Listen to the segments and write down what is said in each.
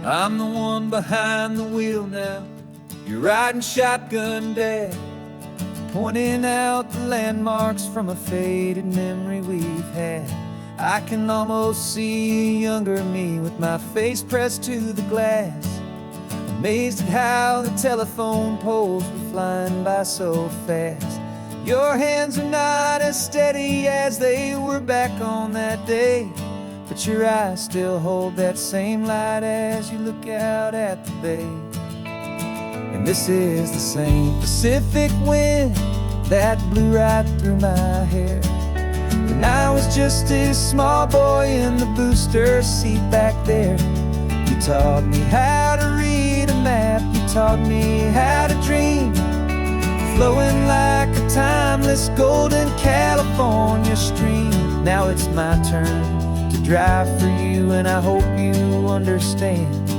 I'm the one behind the wheel now. You're riding shotgun, Dad, pointing out the landmarks from a faded memory we've had. I can almost see a younger me with my face pressed to the glass, amazed at how the telephone poles were flying by so fast. Your hands are not as steady as they were back on that day, but your eyes still hold that same light as you look out at the bay. And this is the same Pacific wind that blew right through my hair when I was just a small boy in the booster seat back there. You taught me how to read a map, you taught me how to dream, flowing like a timeless golden California stream. Now it's my turn to drive for you, and I hope you understand.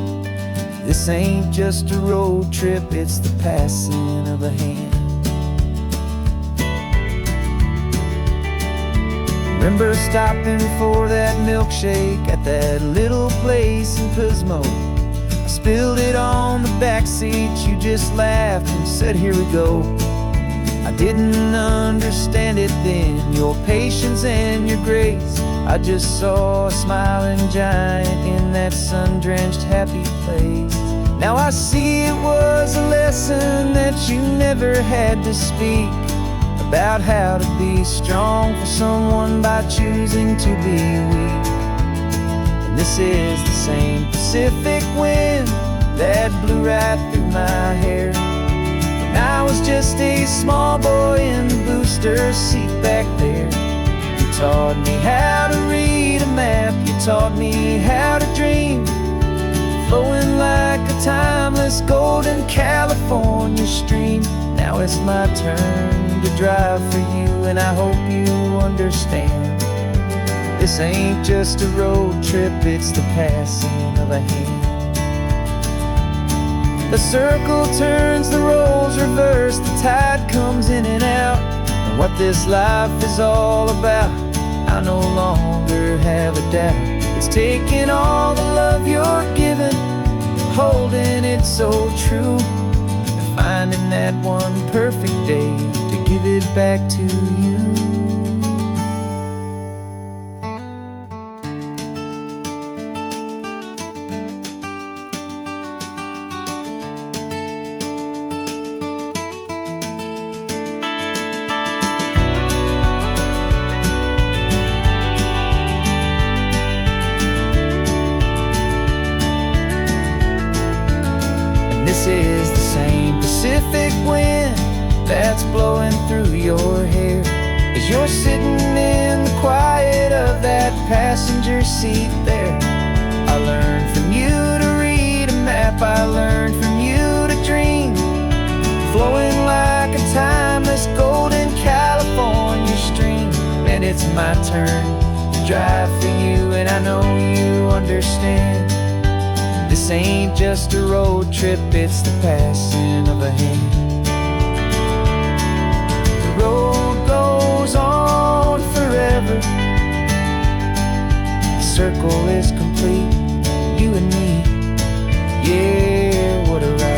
This ain't just a road trip, it's the passing of a hand. Remember stopping for that milkshake at that little place in Pismo? I spilled it on the back seat, you just laughed and said, "Here we go." I didn't understand it then, your patience and your grace. I just saw a smiling giant in that sun-drenched happy place. Now I see it was a lesson that you never had to speak, about how to be strong for someone by choosing to be weak. And this is the same Pacific wind that blew right through my hair when I was just a small boy in the booster seat back there. You taught me how to read a map, you taught me how to dream, flowing like a timeless golden California stream. Now it's my turn to drive for you, and I hope you understand. This ain't just a road trip, it's the passing of a hand. The circle turns, the roles reverse, the tide comes in and out. And what this life is all about, I no longer have a doubt. It's taking all the love you're giving, holding it so true, and finding that one perfect day to give it back to you. This is the same Pacific wind that's blowing through your hair as you're sitting in the quiet of that passenger seat there. I learned from you to read a map, I learned from you to dream, flowing like a timeless golden California stream. And it's my turn to drive for you, and I know you understand. This ain't just a road trip, it's the passing of a hand. The road goes on forever, the circle is complete, you and me, yeah, what a ride.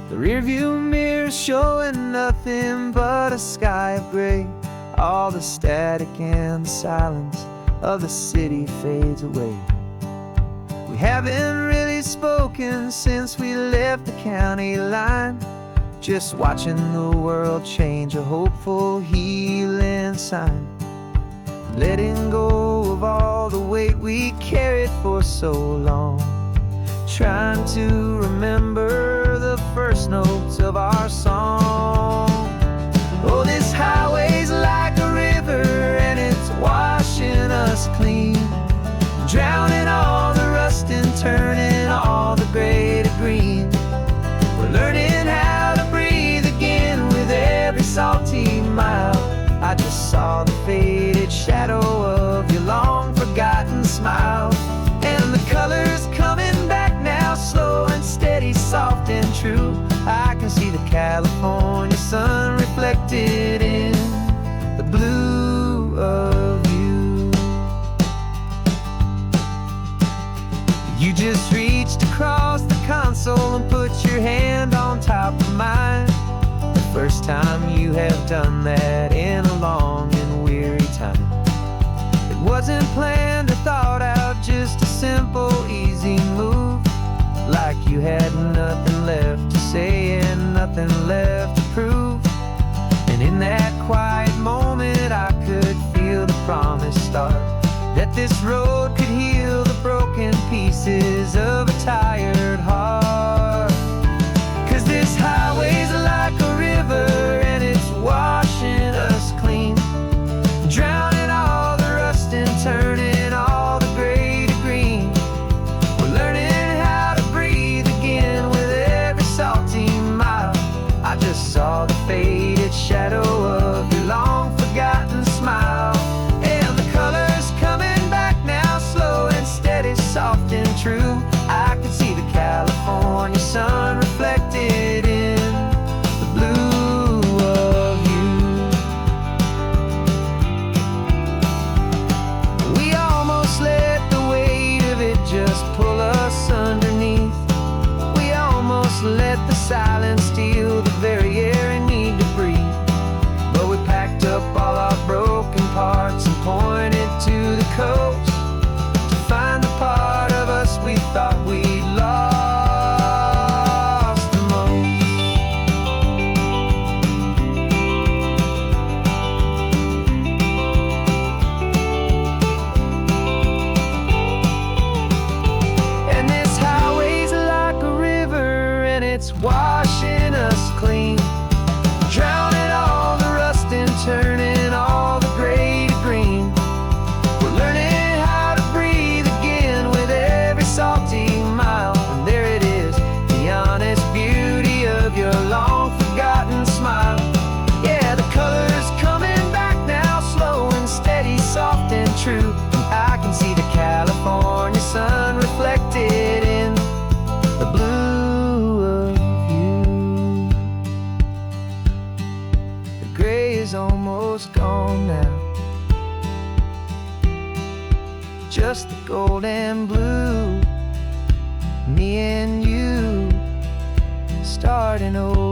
The rearview mirror's showing nothing but a sky of gray. All the static and the silence of the city fades away. We haven't really spoken since we left the county line, just watching the world change, a hopeful healing sign. Letting go of all the weight we carried for so long, trying to remember the first notes of our song. Oh, this highway's like a river and it's washing us clean, drowning all the rust and turning all the gray to green. We're learning how to breathe again with every salty mile. I just saw the faded shadow of your long forgotten smile. time you have done that in a long and weary time. It wasn't planned or thought out, just a simple, easy move. Like you had nothing left to say and nothing left to prove. And in that quiet moment I could feel the promise start, that this road could heal the broken pieces of a tired heart. 'Cause this highway's like a river and it's washing us clean, drowning all the rust and turning all the gray to green. We're learning how to breathe again with every salty mile. I just saw the faded shadow of your long forgotten smile. And the colors coming back now, slow and steady, soft and true. I could see the California sun reflected in the blue of you. We almost let the weight of it just pull us underneath. We almost let the silence steal the very air I need to breathe. But we packed up all our broken parts and pointed to the coast to find the part of us we thought we'd lost the most. And this highway's like a river and it's washing us clean, drowning all the rust and turning all the gray to green. We're learning how to breathe again with every salty mile. And there it is, the honest beauty of your long forgotten smile. Yeah, the colors coming back now, slow and steady, soft and true. And I can see the California sun reflected in the blue of you. The gray is almost gone now, just the gold and blue. Me and you starting over.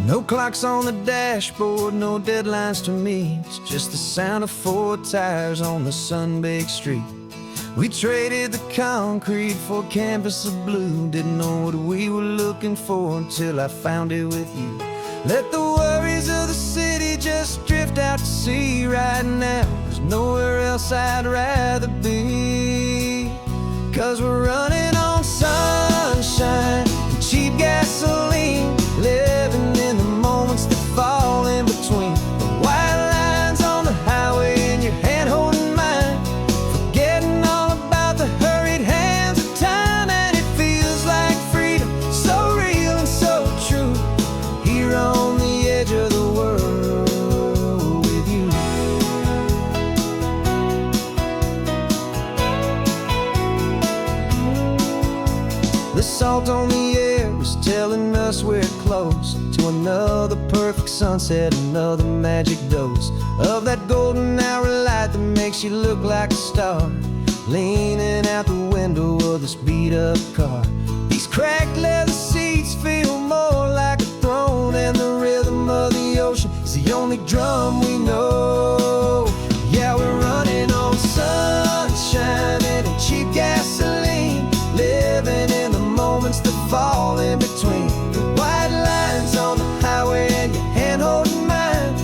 No clocks on the dashboard, no deadlines to meet. It's just the sound of 4 tires on the sun-baked street. We traded the concrete for a canvas of blue. Didn't know what we were looking for until I found it with you. Let the worries of the city just drift out to sea right now. There's nowhere else I'd rather be. 'Cause we're running on sunshine and cheap gasoline, living in the moments that fall in between. The white lines on the highway and your hand holding mine, forgetting all about the hurried hands of time. And it feels like freedom, so real and so true, here on the edge of the world with you. The salt on the air was telling us we're close to another perfect sunset, another magic dose of that golden hour light that makes you look like a star, leaning out the window of this beat-up car. These cracked leather seats feel more like a throne, and the rhythm of the ocean is the only drum we know. Yeah, we're running on sunshine and cheap gasoline, living in the moments that fall in between. The white lines on the highway and your hand holding mine,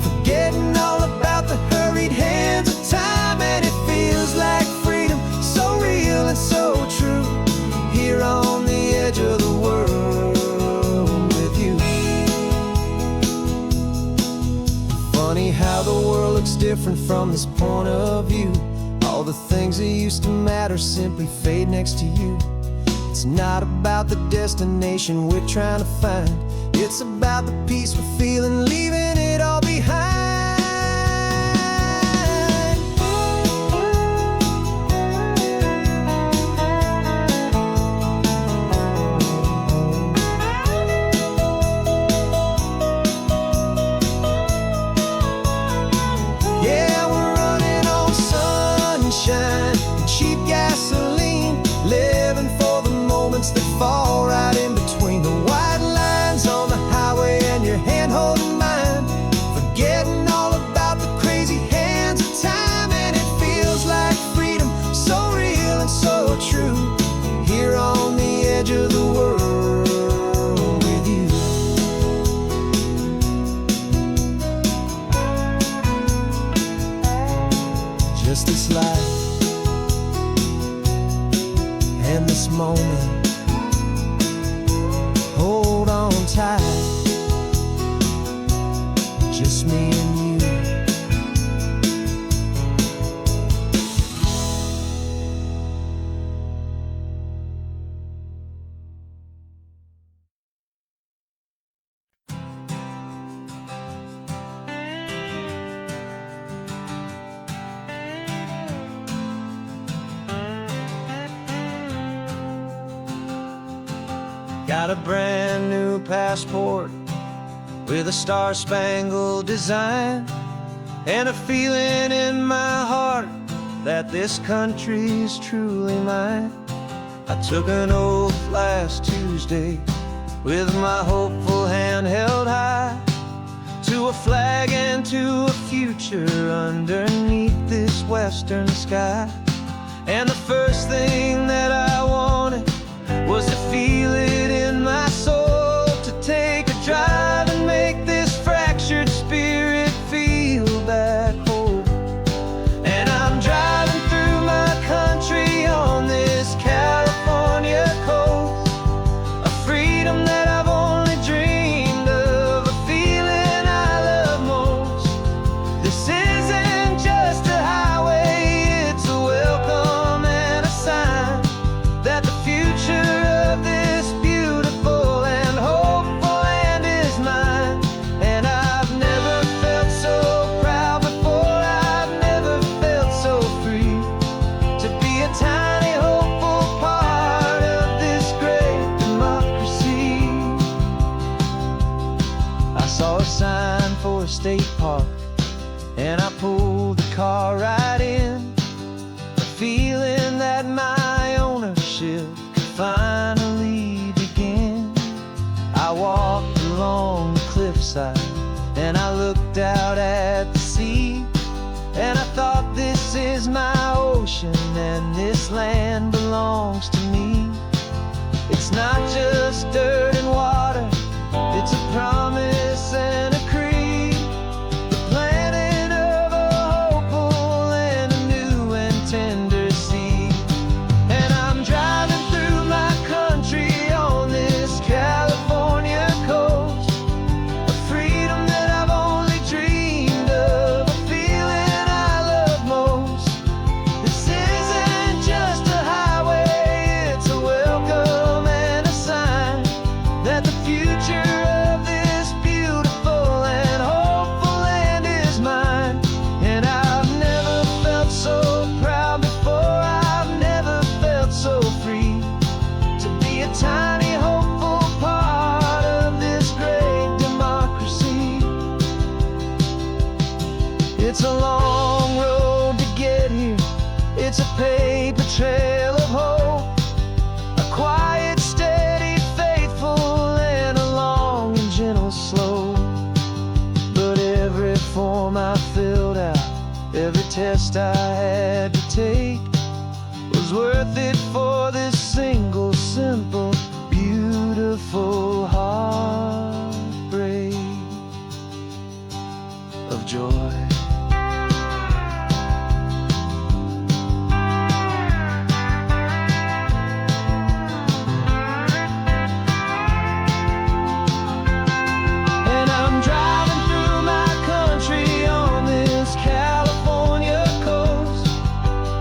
forgetting all about the hurried hands of time. And it feels like freedom, so real and so true, here on the edge of the world with you. Funny how the world looks different from this point of view. All the things that used to matter simply fade next to you. It's not about the destination we're trying to find, it's about the peace we're feeling, leaving it all behind. this moment. Hold on tight, just me and you. Got a brand new passport with a star-spangled design, and a feeling in my heart that this country's truly mine. I took an oath last Tuesday with my hopeful hand held high, to a flag and to a future underneath this western sky. And the first thing that I wanted was to feel it in my soul, to take a drive and make this fractured spirit feel back home. And I'm driving through my country on this California coast, a freedom that I've only dreamed of, a feeling I love most. This isn't just a highway, it's a welcome and a sign that the future of this beautiful and hopeful land is mine. And I've never felt so proud before, I've never felt so free, to be a tiny hopeful part of this great democracy. I saw a sign for a state park, and I pulled the car right in, a feeling that my ownership could finally begin. I walked along the cliffside and I looked out at the sea, and I thought, this is my ocean and this land belongs to me. It's not just dirt and water, it's a promise and a creed, the planting of a hopeful and a new and tender seed. And I'm driving through my country on this California coast, a freedom that I've only dreamed of, a feeling I love most. This isn't just a highway, it's a welcome and a sign that the future of this beautiful and hopeful land is mine. And I've never felt so proud before, I've never felt so free, to be a tiny hopeful part of this great democracy. It's a long road to get here, it's a paper trail of hope, a quiet, steady, faithful, and a long and gentle slope. But every form I filled out, every test I had to take, was worth it for this single, simple, beautiful heartbreak of joy. And I'm driving through my country on this California coast,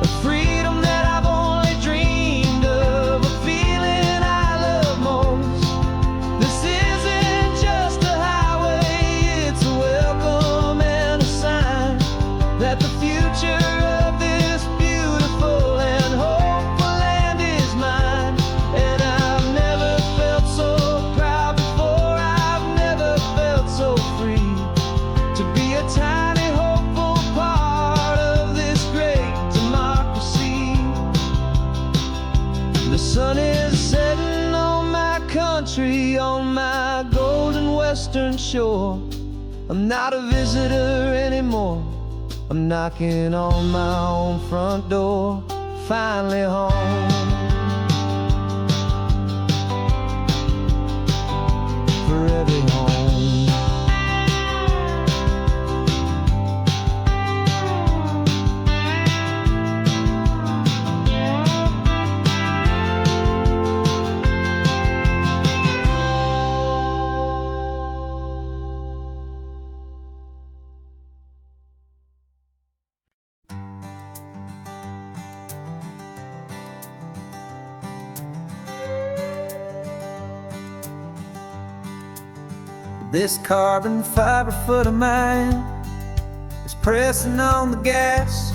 a freedom that I've only dreamed of, a feeling I love most. This isn't just a highway, it's a welcome and a sign that the future of this beautiful and hopeful land is mine. And I've never felt so proud before, I've never felt so free, to be a tiny hopeful part of this great democracy. The sun is setting on my country, on my golden western shore. I'm not a visitor anymore, I'm knocking on my own front door, finally home. For every home. This carbon fiber foot of mine is pressing on the gas,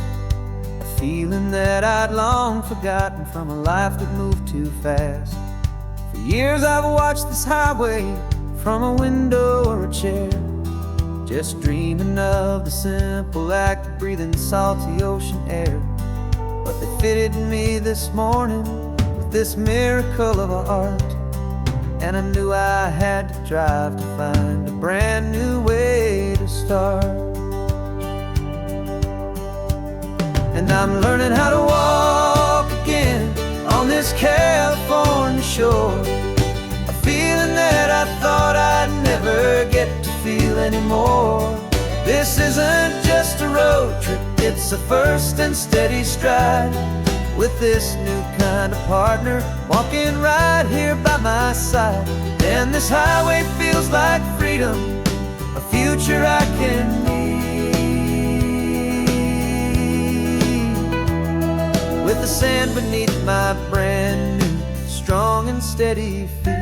a feeling that I'd long forgotten from a life that moved too fast. For years I've watched this highway from a window or a chair, just dreaming of the simple act of breathing salty ocean air. But they fitted me this morning with this miracle of art, and I knew I had to drive to find a brand new way to start. And I'm learning how to walk again on this California shore, a feeling that I thought I'd never get to feel anymore. This isn't just a road trip, it's a first and steady stride, with this new kind of partner walking right here by my side. And this highway feels like freedom, a future I can need, with the sand beneath my brand new strong and steady feet.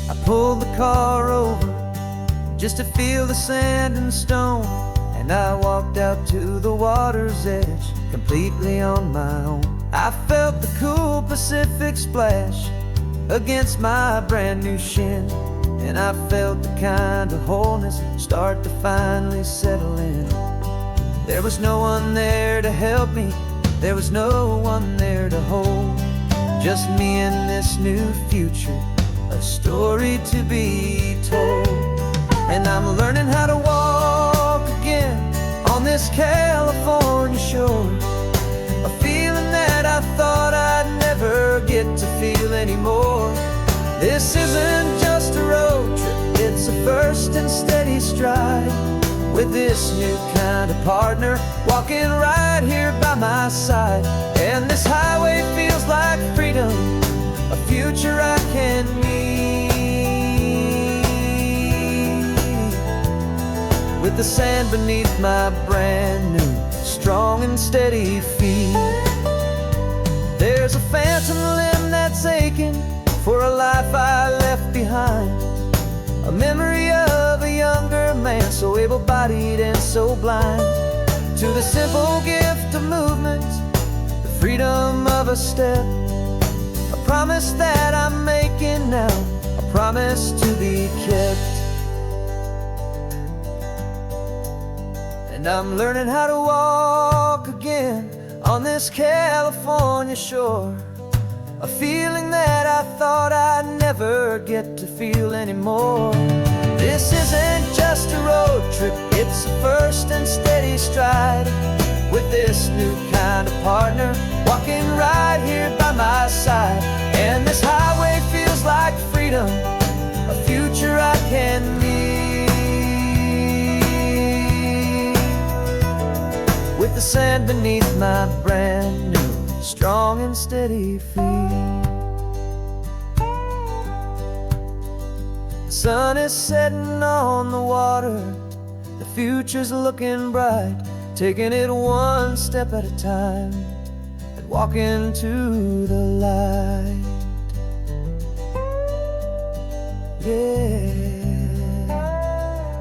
I pulled the car over just to feel the sand and stone, and I walked out to the water's edge completely on my own. I felt the cool Pacific splash against my brand new shin, and I felt the kind of wholeness start to finally settle in. There was no one there to help me, there was no one there to hold, just me and this new future, a story to be told. And I'm learning how to walk again on this California shore, a feeling that I thought I'd never get to feel anymore. This isn't just a road trip, it's a first and steady stride, with this new kind of partner walking right here by my side. And this highway feels like freedom, a future I can need, with the sand beneath my brand new strong and steady feet. There's a phantom limb that's aching for a life I left behind, a memory of a younger man so able-bodied and so blind, to the simple gift of movement, the freedom of a step, a promise that I'm making now, a promise to be kept. And I'm learning how to walk again on this California shore, a feeling that I thought I'd never get to feel anymore. This isn't just a road trip, it's a first and steady stride, with this new kind of partner walking right here by my side. And this highway feels like freedom, a future I can need, with the sand beneath my brand new strong and steady feet. The sun is setting on the water, the future's looking bright, taking it one step at a time and walking to the light. Yeah,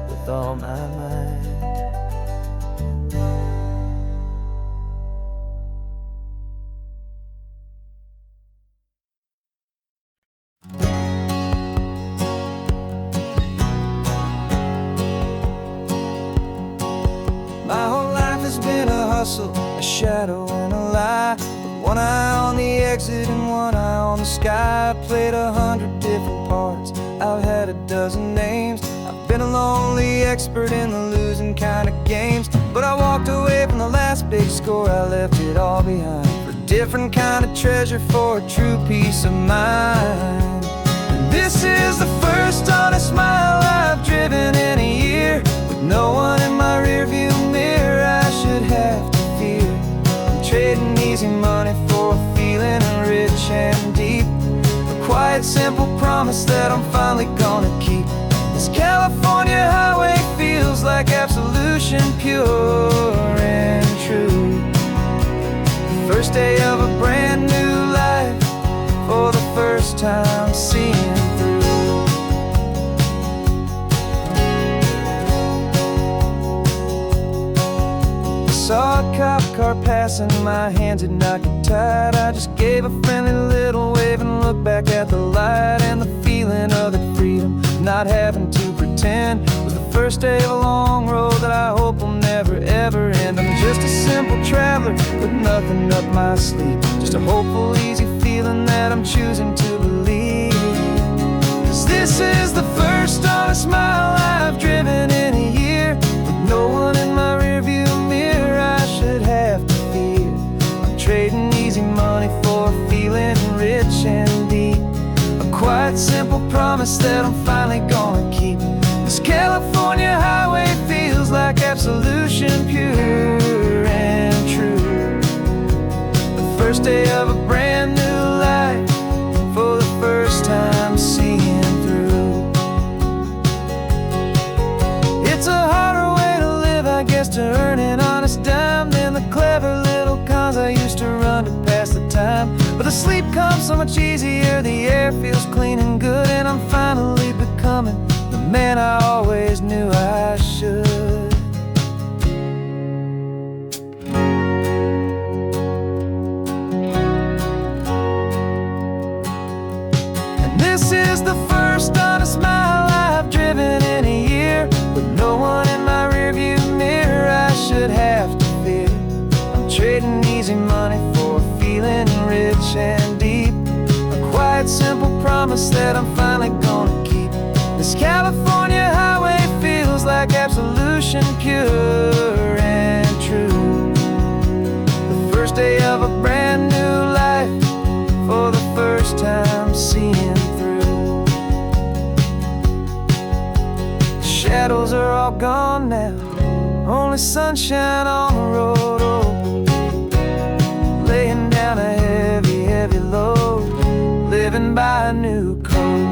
with all my might. My whole life has been a hustle, a shadow and a lie, with one eye on the exit and one eye on the sky. I played 100 different parts, I've had a dozen names, I've been a lonely expert in the losing kind of games. But I walked away from the last big score, I left it all behind, for a different kind of treasure, for a true peace of mind. And this is the first honest mile I've driven in a year, with no one in my rearview mirror I should have to fear. I'm trading easy money for a feeling rich and deep, a quiet simple promise that I'm finally gonna keep. This California highway feels like absolution, pure and true. The first day of a brand new life, for the first time car passing, my hands had not get tied. I just gave a friendly little wave and looked back at the light. And the feeling of that freedom, not having to pretend, was the first day of a long road that I hope will never ever end. I'm just a simple traveler with nothing up my sleeve, just a hopeful, easy feeling that I'm choosing to believe. 'Cause this is the first honest mile I've driven in a year, with no one in my rearview mirror I should have to fear. I'm trading easy money for a feeling rich and deep, a quiet, simple promise that I'm finally gonna keep. This California highway feels like absolution, pure and true. The first day of a brand new life, for the first time seeing through. It's a harder way to live, I guess, to earn an honest dime than the clever little cons I used to run to pass the time. But the sleep comes so much easier, the air feels clean and good, and I'm finally becoming the man I always knew I should. And this is the first honest mile I've driven in a year, with no one in my rearview mirror I should have to fear. I'm trading easy money for a feeling rich and deep, a quiet, simple promise that I'm finally gonna keep. This California highway feels like absolution, pure and true. The first day of a brand new life, for the first time seeing through. The shadows are all gone now, only sunshine on the road. Oh, laying down a heavy, heavy load, living by a new code.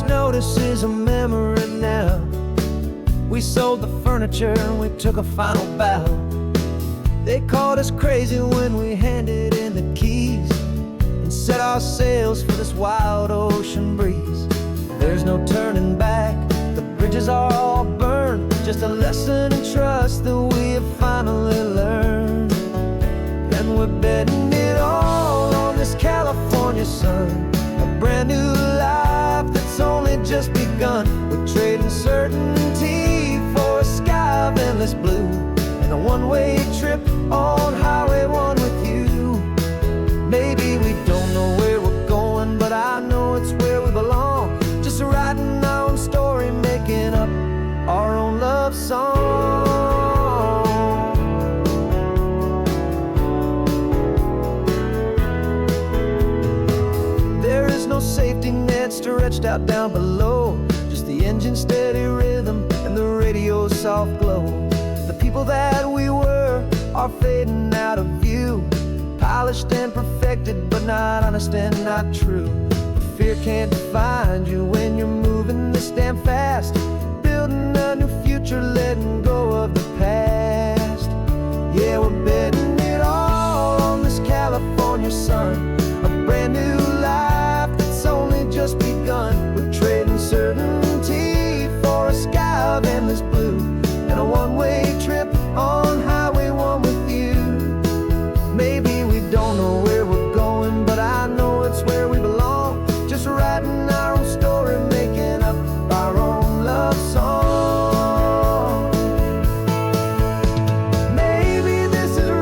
Notice is a memory now. We sold the furniture and we took a final bow. They called us crazy when we handed in the keys and set our sails for this wild ocean breeze. There's no turning back, the bridges are all burned, just a lesson in trust that we have finally learned. And we're betting it all on this California sun, a brand new life that's only just begun. We're trading certainty for a sky of endless blue, and a one-way trip on Highway 1 with you. Maybe we don't know where we're going, but I know it's where we belong. Just writing our own story, making up our own love song. There is no safety net stretched out down below, just the engine's steady rhythm and the radio's soft glow. The people that we were are fading out of view, polished and perfected, but not honest and not true. Fear can't define you when you're moving this damn fast, building a new future, letting go of the past. Yeah, we're betting it all on this California sun, a brand new life that's only just begun. We're trading certainty for a sky of endless blue, and a one-way trip on Highway 1 with you. Maybe we don't know where we're going, but I know it's where we belong. Just writing our own story, making up our own love song. Maybe this is a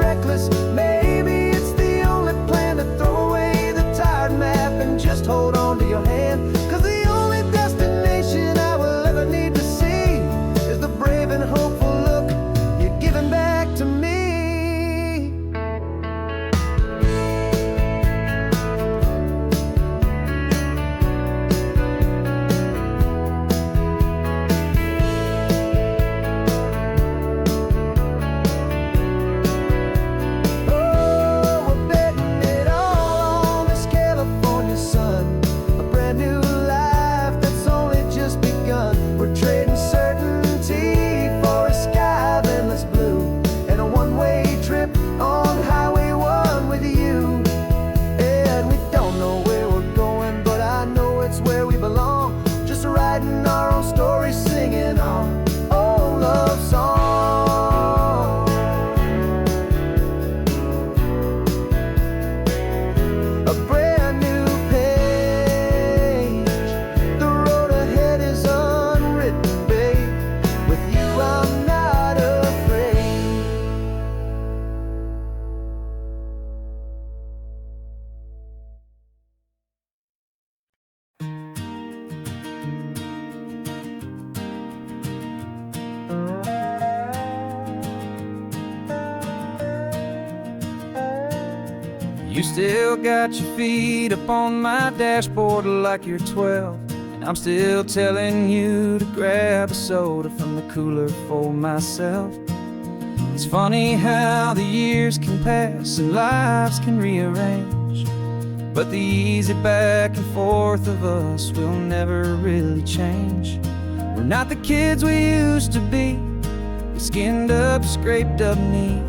You still got your feet up on my dashboard like you're 12, and I'm still telling you to grab a soda from the cooler for myself. It's funny how the years can pass and lives can rearrange, but the easy back and forth of us will never really change. We're not the kids we used to be, with skinned up, scraped up knees,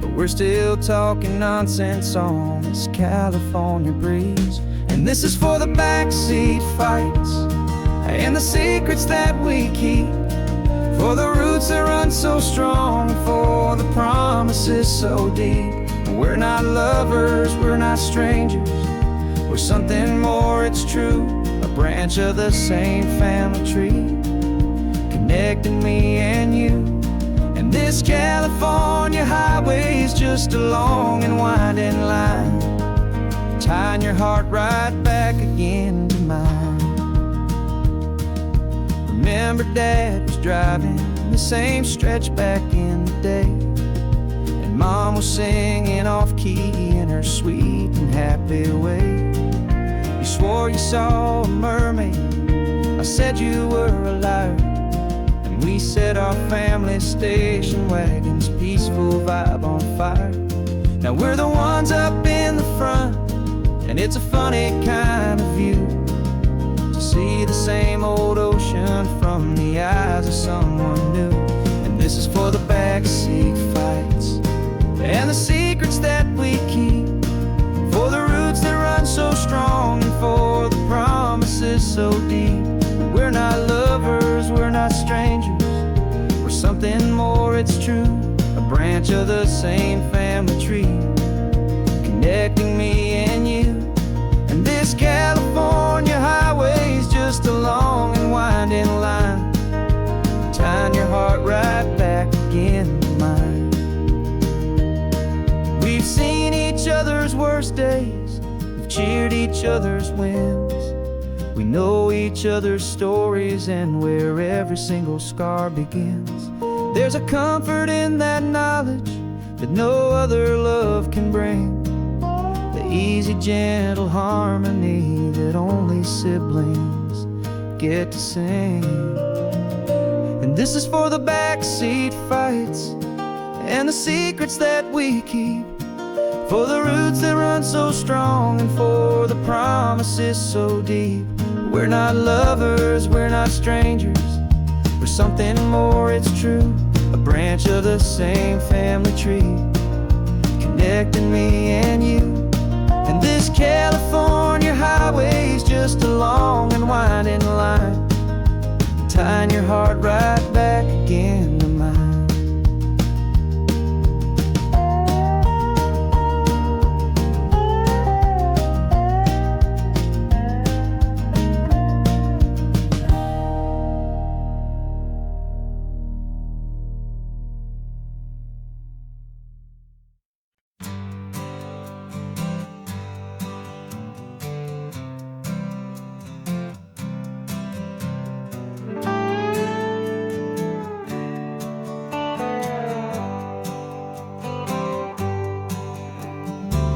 but we're still talking nonsense on this California breeze. And this is for the backseat fights and the secrets that we keep, for the roots that run so strong, for the promises so deep. We're not lovers, we're not strangers, we're something more, it's true. A branch of the same family tree, connecting me and you. And this California highway is just a long and winding line, tying your heart right back again to mine. Remember Dad was driving the same stretch back in the day, and Mom was singing off-key in her sweet and happy way. You swore you saw a mermaid, I said you were a liar, and we set our family station wagon's peaceful vibe on fire. Now we're the ones up in the front, and it's a funny kind of view to see the same old ocean from the eyes of someone new. And this is for the backseat fights and the secrets that we keep, for the roots that run so strong and for the promises so deep. We're not lovers, we're not strangers, we're something more, it's true. A branch of the same family tree, connecting me and you. And this California highway is just a long and winding line, tying your heart right back again to mine. We've seen each other's worst days, we've cheered each other's wins, we know each other's stories and where every single scar begins. There's a comfort in that knowledge that no other love can bring, the easy, gentle harmony that only siblings get to sing. And this is for the backseat fights and the secrets that we keep, for the roots that run so strong and for the promises so deep. We're not lovers, we're not strangers, we're something more, it's true. A branch of the same family tree, connecting me and you. And this California highway is just a long and winding line, tying your heart right back again to mine.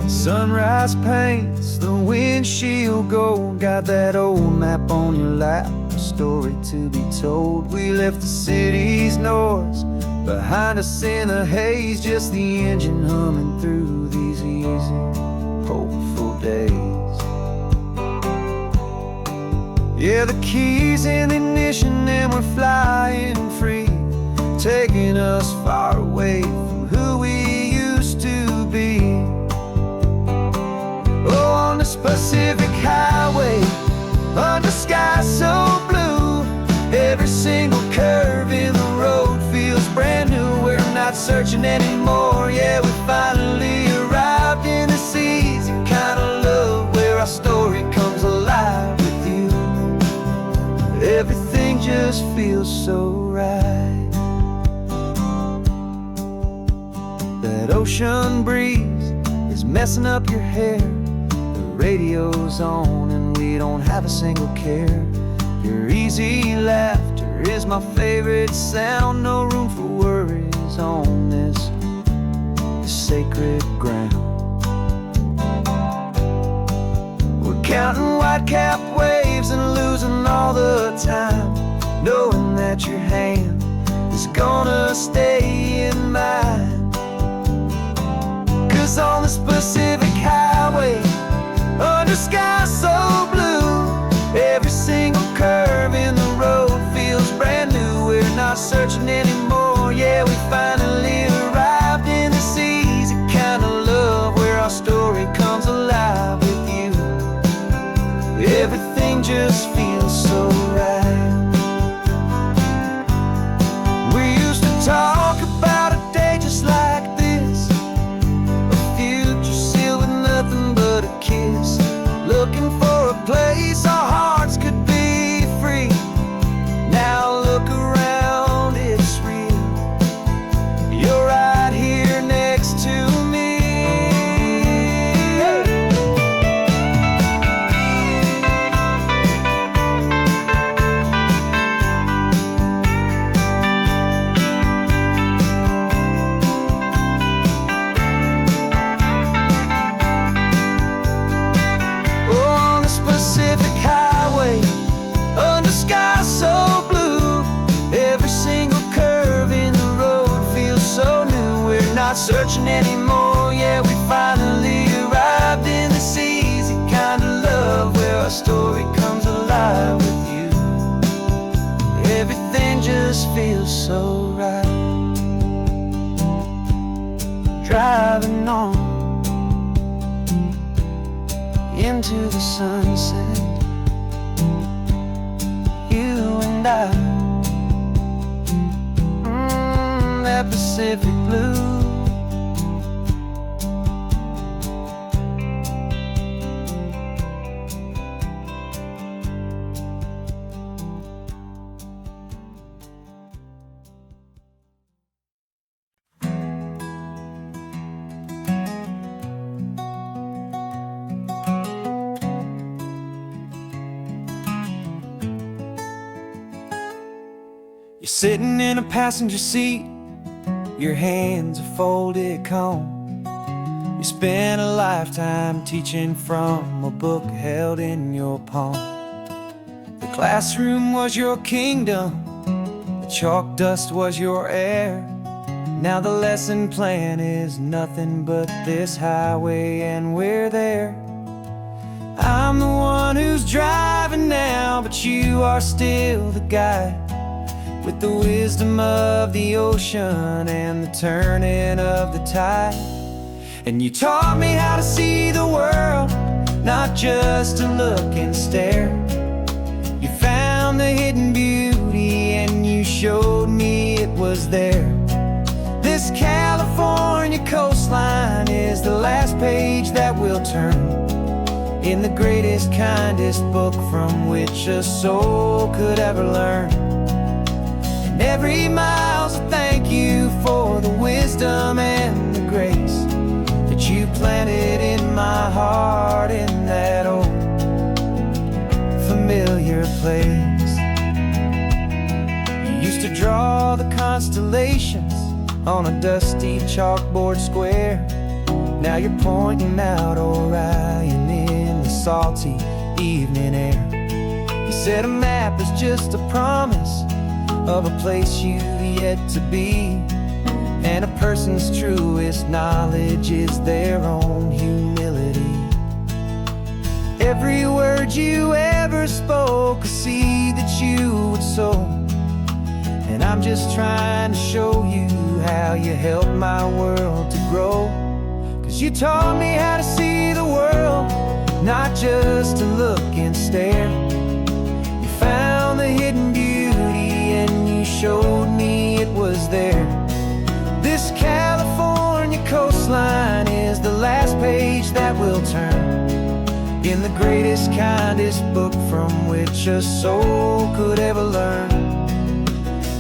Sunrise paints the windshield gold, got that old map on your lap, a story to be told. We left the city's noise behind us in the haze, just the engine humming through these easy, hopeful days. Yeah, the keys in the ignition and we're flying free, taking us far away from who we used to be. Oh, on this Pacific highway, under sky so blue, every single curve in the road feels brand new. We're not searching anymore, yeah, we finally arrived in this easy kind of love, where our story comes alive with you. Everything just feels so right. That ocean breeze is messing up your hair, radio's on and we don't have a single care. Your easy laughter is my favorite sound, no room for worries on this sacred ground. counting white-capped waves and losing all the time, knowing that your hand is gonna stay in mine. 'Cause on this Pacific highway, under sky so blue, every single curve in the road feels brand new. We're not searching anymore, yeah, we finally arrived in this easy kind of love where our story comes alive with you. Everything just feels so right. We used to talk about a day just like this, a future sealed with nothing but a kiss, looking for a place our hearts could be free. Now look around, it's real. You're right here next to me. On this Pacific highway, under sky so blue, every single curve in the road feels so new. We're not searching anymore, yeah, we finally arrived in this easy kind of love where our story comes alive with you. Everything just feels so right. Driving on into the sunset, you and I, that Pacific blue. You're sitting in a passenger seat, your hands are folded calm. You spent a lifetime teaching from a book held in your palm. The classroom was your kingdom, the chalk dust was your air. Now the lesson plan is nothing but this highway, and we're there. I'm the one who's driving now, but you are still the guide, with the wisdom of the ocean and the turning of the tide. And you taught me how to see the world, not just to look and stare. You found the hidden beauty and you showed me it was there. This California coastline is the last page that we'll turn in the greatest, kindest book from which a soul could ever learn. Every mile's a thank you for the wisdom and the grace that you planted in my heart in that old familiar place. You used to draw the constellations on a dusty chalkboard square. Now you're pointing out Orion in the salty evening air. You said a map is just a promise of a place you've yet to be, and a person's truest knowledge is their own humility. Every word you ever spoke, a seed that you would sow, and I'm just trying to show you how you helped my world to grow. 'Cause you taught me how to see the world, not just to look and stare. You found the hidden beauty and you showed me it was there. This California coastline is the last page that we'll turn in the greatest, kindest book from which a soul could ever learn.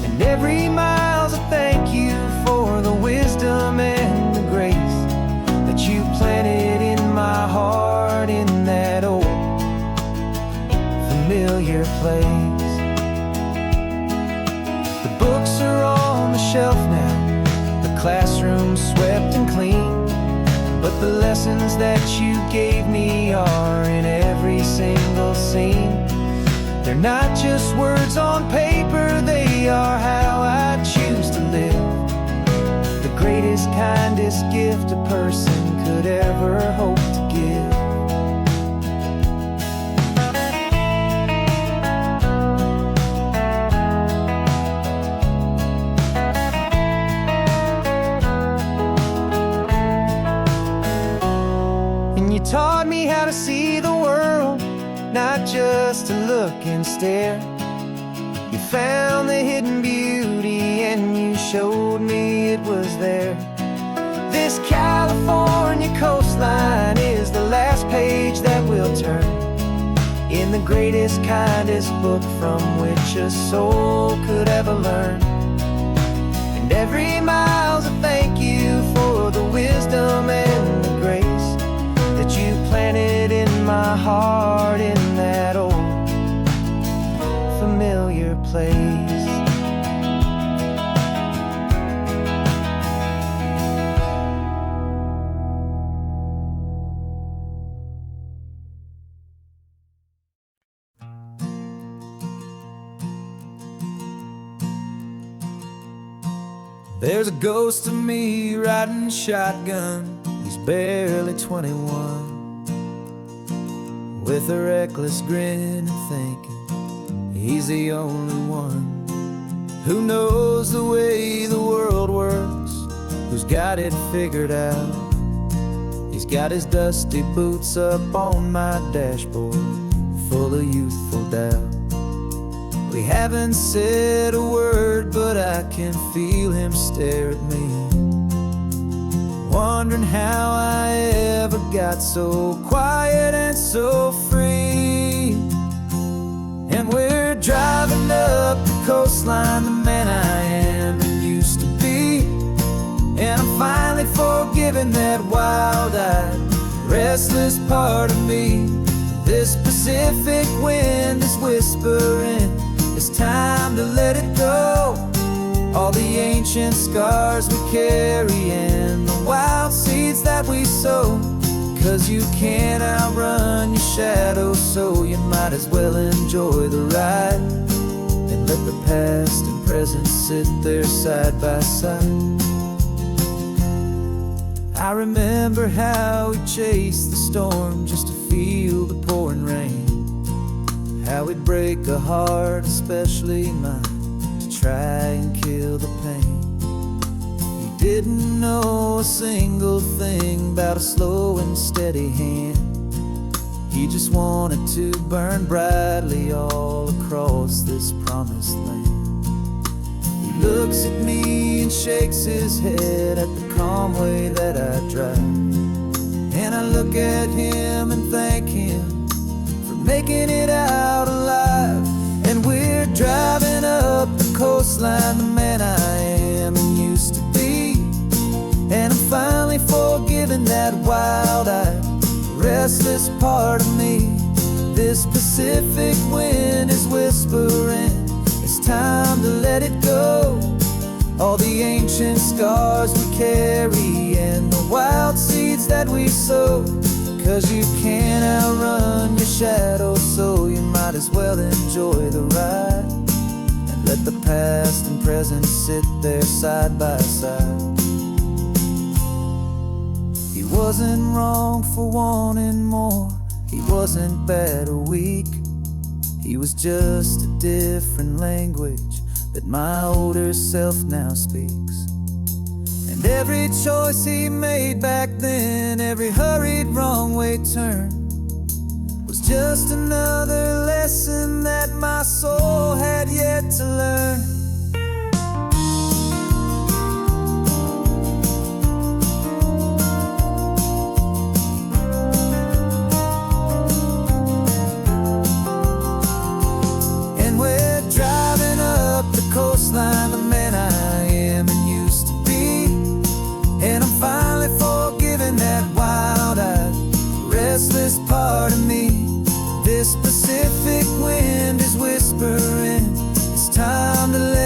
And every mile's a thank you for the wisdom and the grace that you planted in my heart in that old familiar place. The books are on the shelf now, the classroom swept and clean, but the lessons that you gave me are in every single scene. They're not just words on paper, they are how I choose to live. The greatest, kindest gift a person could ever hope to give. And you taught me how to see the world, not just to look and stare. You found the hidden beauty and you showed me it was there. This California coastline is the last page that we'll turn in the greatest, kindest book from which a soul could ever learn. And every mile's a thank you for the wisdom and the grace that you planted in my heart in that old familiar place. There's a ghost of me riding shotgun. He's barely 21, with a reckless grin and thinking he's the only one who knows the way the world works, who's got it figured out. He's got his dusty boots up on my dashboard, full of youthful doubt. We haven't said a word, but I can feel him stare at me, wondering how I ever got so quiet and so free. And we're driving up the coastline, the man I am and used to be. And I'm finally forgiving that wild-eyed, restless part of me. This Pacific wind is whispering, it's time to let it go. All the ancient scars we carry and the wild seeds that we sow. 'Cause you can't outrun your shadow, so you might as well enjoy the ride and let the past and present sit there side by side. I remember how we chased the storm just to feel the pouring rain, how we'd break a heart, especially mine, to try and kill the pain. You didn't know a single thing about a slow and steady hand. He just wanted to burn brightly all across this promised land. He looks at me and shakes his head at the calm way that I drive, and I look at him and thank him for making it out alive. And we're driving up the coastline, the man I am and used to be. And I'm finally forgiving that wild-eyed, restless part of me. This Pacific wind is whispering, it's time to let it go. All the ancient scars we carry and the wild seeds that we sow. 'Cause you can't outrun your shadow, so you might as well enjoy the ride and let the past and present sit there side by side. He wasn't wrong for wanting more, he wasn't bad or weak. He was just a different language that my older self now speaks. And every choice he made back then, every hurried wrong way turn, was just another lesson that my soul had yet to learn. And we're driving up the coastline, the man I am and used to be. And I'm finally forgiving that wild-eyed, restless part of me. This Pacific wind is whispering, it's time to let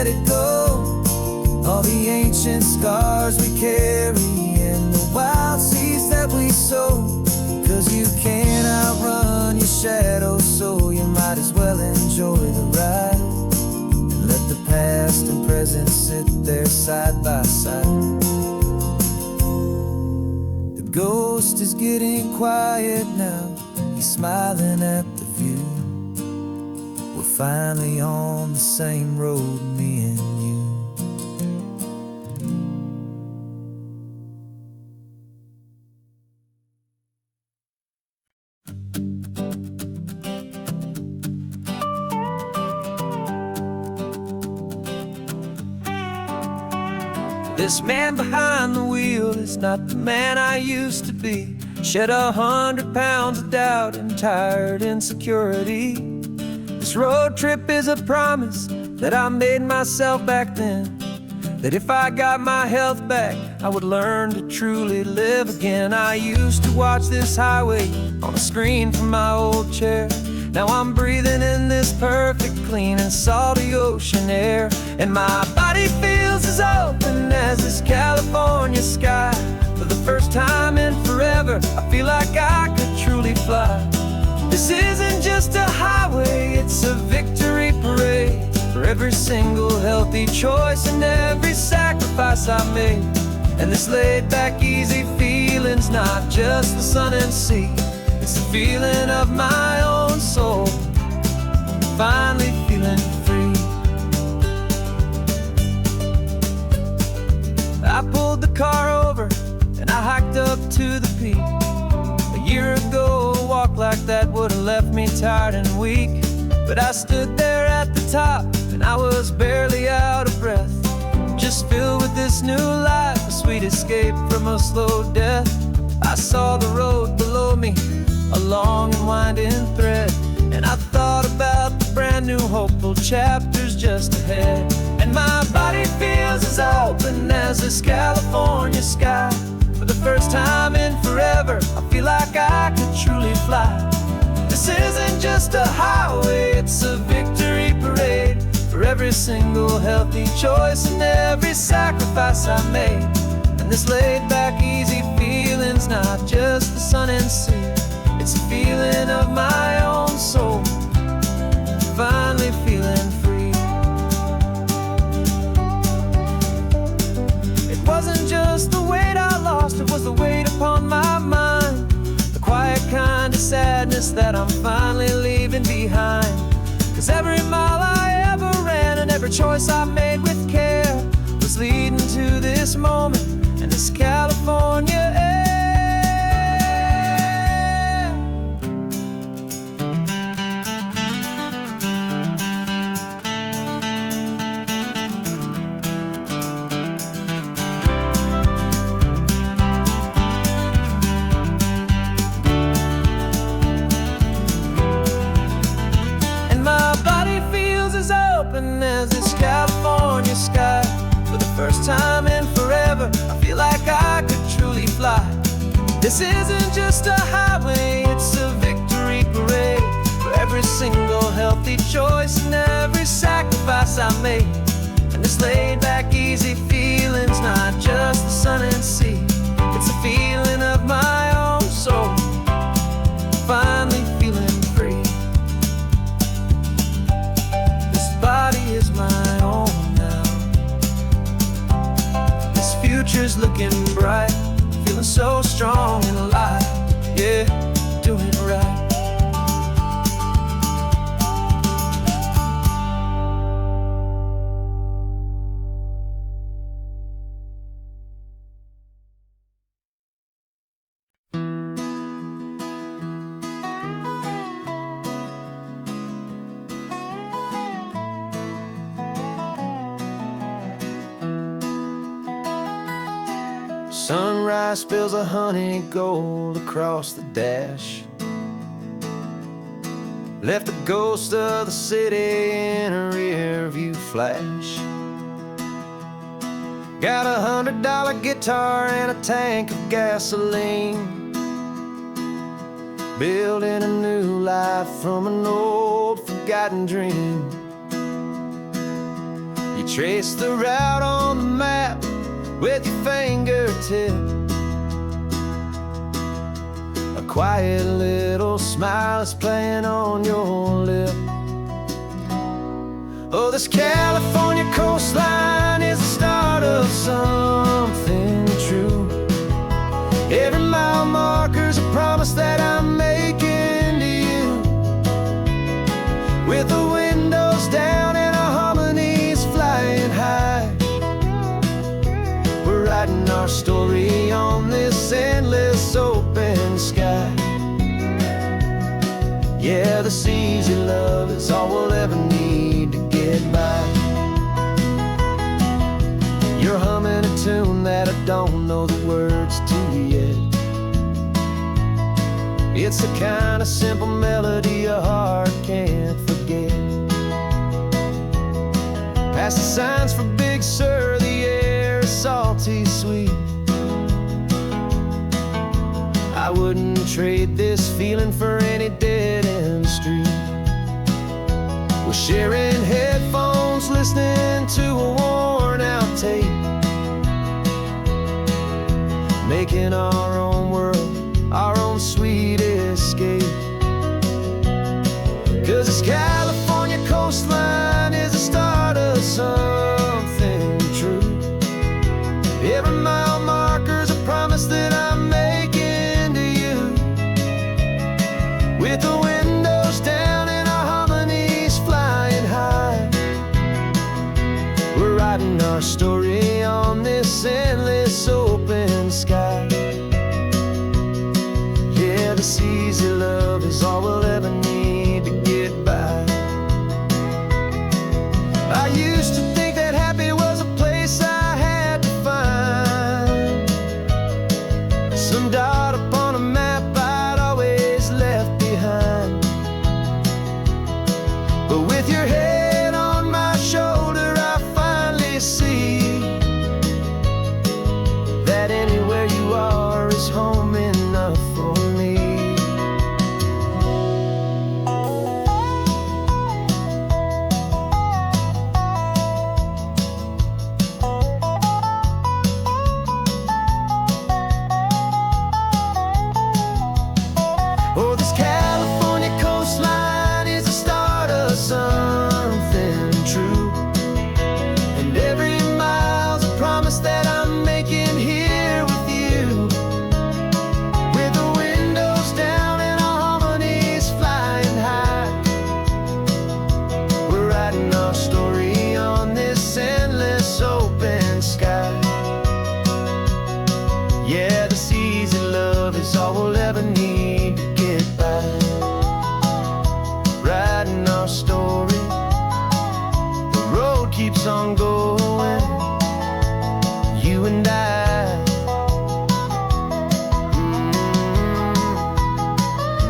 presents sit there side by side. The ghost is getting quiet now, he's smiling at the view. We're finally on the same road, me and you. This man behind the wheel is not the man I used to be. Shed 100 pounds of doubt and tired insecurity. This road trip is a promise that I made myself back then, that if I got my health back, I would learn to truly live again. I used to watch this highway on a screen from my old chair. Now I'm breathing in this perfect, clean and salty ocean air. And my body feels as open as this California sky. For the first time in forever, I feel like I could truly fly. This isn't just a highway, it's a victory parade. For every single healthy choice and every sacrifice I made. And this laid back easy feeling's not just the sun and sea, it's the feeling of my own soul, finally feeling free. I pulled the car over and I hiked up to the peak. A year ago, a walk like that would have left me tired and weak. But I stood there at the top and I was barely out of breath, just filled with this new life, a sweet escape from a slow death. I saw the road below me, a long and winding thread, and I thought about the brand new hopeful chapters just ahead. And my body feels as open as this California sky. For the first time in forever, I feel like I could truly fly. This isn't just a highway, it's a victory parade. For every single healthy choice and every sacrifice I made. And this laid back easy feeling's not just the sun and sea, it's a feeling of my own soul, finally feeling free. It wasn't just the weight I lost, it was the weight upon my mind. The quiet kind of sadness that I'm finally leaving behind. Cause every mile I ever ran and every choice I made with care was leading to this moment and this California air. As this California sky. For the first time in forever, I feel like I could truly fly. This isn't just a highway, it's a victory parade. For every single healthy choice and every sacrifice I made. And this laid back easy feeling's not just the sun and sea, it's a feeling of my own soul, finally feeling free. Body is my own now. This future's looking bright, feeling so strong and alive. Yeah, doing it right. Sunrise spills a honey gold across the dash. Left the ghost of the city in a rear view flash. Got $100 guitar and a tank of gasoline. Building a new life from an old forgotten dream. You trace the route on the map with your fingertip. A quiet little smile is playing on your lip. Oh, this California coastline is the start of something true. Every mile marker's a promise that I'm making to you. With the windows down and our harmonies flying high, we're writing our story on this endless open sky. Yeah, this easy love is all we'll ever need to get by. You're humming a tune that I don't know the words to yet. It's the kind of simple melody your heart can't forget. Past the signs for Big Sur, the air is salty sweet. I wouldn't trade this feeling for any dead-end street. We're sharing headphones, listening to a worn-out tape, making our own world, our own sweet escape. 'Cause this California coastline is the start of something true. Every mile marker's a promise that I'm making to you. With the windows down and our harmonies flying high, we're writing our story on this endless open sky. Yeah, this easy love is all we'll ever need to get by. I used to think that happy was a place I had to find, some dot upon a map I'd always left behind. But with your head on my shoulder, I finally see that anywhere you are is home enough for me. Oh, this California coastline is the start of something true. And every mile's a promise that I'm making here with you. With the windows down and our harmonies flying high, we're writing our story on this endless open sky. Yeah, this easy love is all we'll ever need to get by. Writing our story, the road keeps on going, you and I.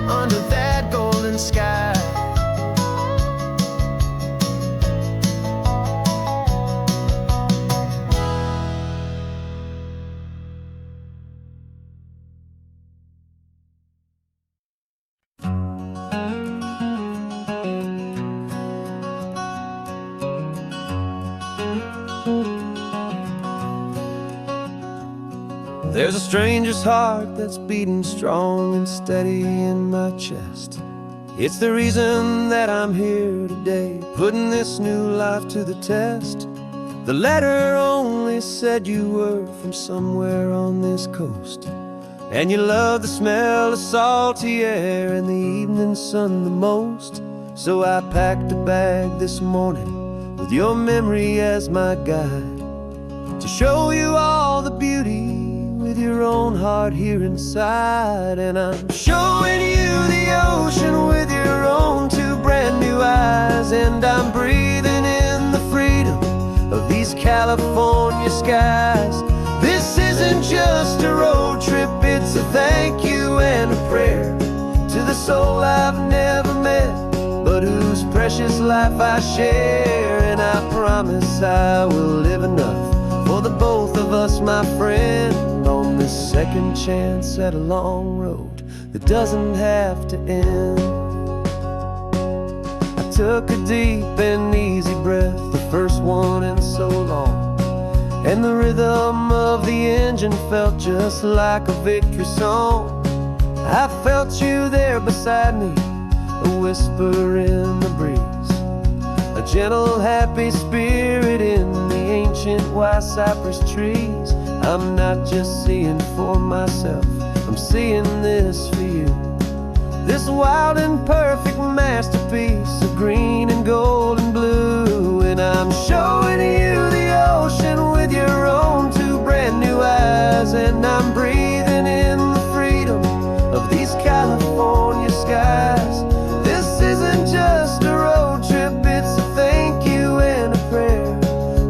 Under that golden sky. There's a stranger's heart that's beating strong and steady in my chest. It's the reason that I'm here today, putting this new life to the test. The letter only said you were from somewhere on this coast, and you love the smell of salty air and the evening sun the most. So I packed a bag this morning with your memory as my guide, to show you all the beauty with your own heart here inside. And I'm showing you the ocean with your own two brand new eyes, and I'm breathing in the freedom of these California skies. This isn't just a road trip, it's a thank you and a prayer to the soul I've never met, but whose precious life I share. And I promise I will live enough for the both of us, my friend, on this second chance at a long road that doesn't have to end. I took a deep and easy breath, the first one in so long, and the rhythm of the engine felt just like a victory song. I felt you there beside me, a whisper in the breeze, a a gentle, happy spirit in the ancient white cypress trees. I'm not just seeing for myself, I'm seeing this for you. This wild and perfect masterpiece of green and gold and blue. And I'm showing you the ocean with your own two brand new eyes. And I'm breathing in the freedom of these California skies. This isn't just a road trip, it's a thank you and a prayer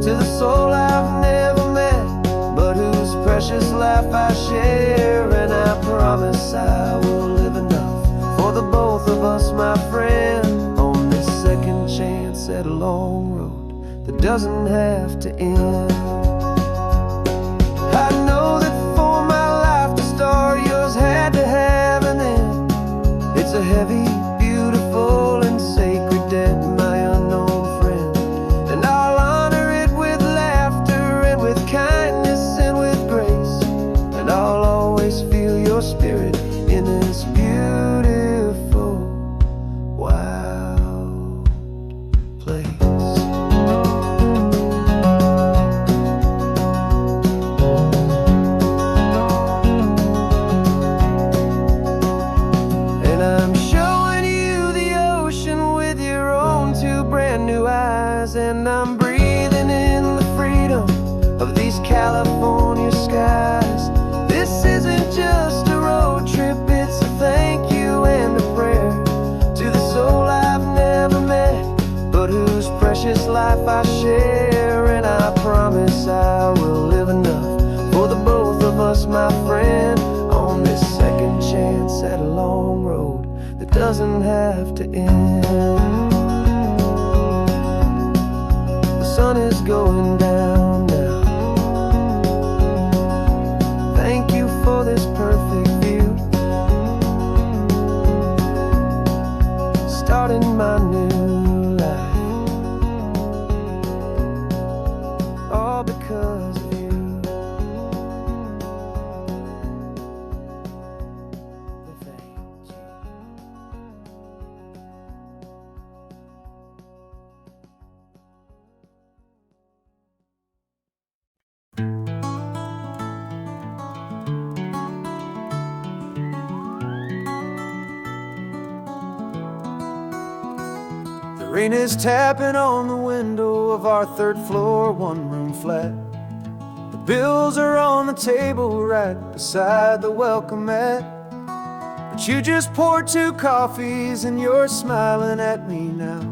to the soul I've never met, but whose precious life I share. And I promise I will live enough for the both of us, my friend, on this second chance at a long road that doesn't have to end. I know that for my life to start, yours had to have an end. It's a heavy, beautiful, and sacred debt, my unknown friend. And I'll honor it with laughter and with kindness and with grace. And I'll always feel your spirit in this beautiful, wild place. And I'm showing you the ocean with your own two brand new eyes. And I'm breathing in the freedom of these California skies. This isn't just a road trip, it's a thank you and a prayer to the soul I've never met, but whose precious life I share. And I promise I will live enough for the both of us, my friend, on this second chance at a long road that doesn't have to end. The sun is going down now. Thank you for this perfect view, starting my new life, all because of you. Thank you. The rain is tapping on the window of our third floor, one-room flat. The bills are on the table right beside the welcome mat. But you just poured 2 coffees and you're smiling at me now.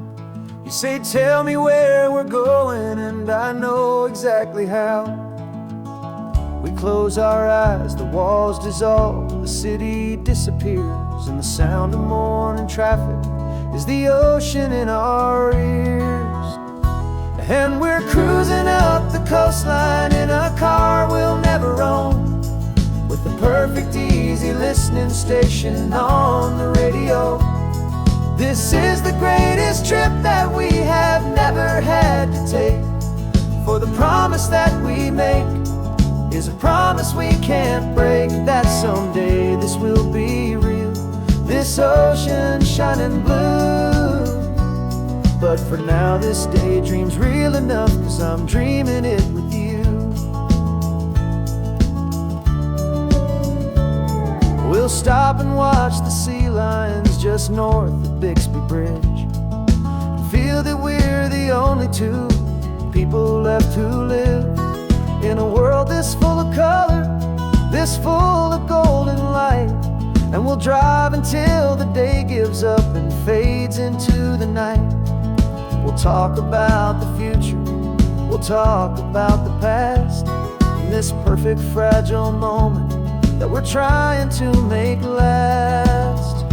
You say, tell me where we're going, and I know exactly how. We close our eyes, the walls dissolve, the city disappears, and the sound of morning traffic is the ocean in our ears. And we're cruising up the coastline in a car we'll never own, with the perfect easy listening station on the radio. This is the greatest trip that we have never had to take, for the promise that we make is a promise we can't break, that someday this will be real, this ocean shining blue. But for now this daydream's real enough, 'cause I'm dreaming it with you. We'll stop and watch the sea lions just north of Bixby Bridge, feel that we're the only 2 people left who live in a world this full of color, this full of golden light. And we'll drive until the day gives up and fades into the night. We'll talk about the future, we'll talk about the past, in this perfect fragile moment that we're trying to make last.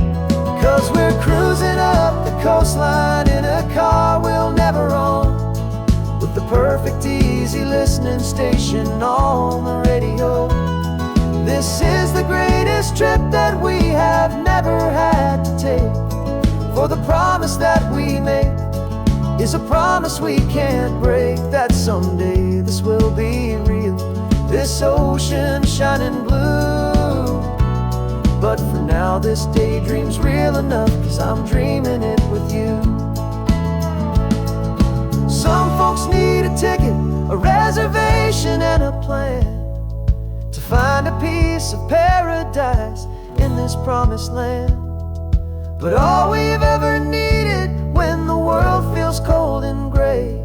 'Cause we're cruising up the coastline in a car we'll never own, with the perfect easy listening station on the radio. This is the greatest trip that we have never had to take, for the promise that we make is a promise we can't break, that someday this will be real, this ocean shining blue. But for now this daydream's real enough, 'cause I'm dreaming it with you. folks need a ticket, a reservation, and a plan to find a piece of paradise in this promised land. But all we've ever needed when the world feels cold and gray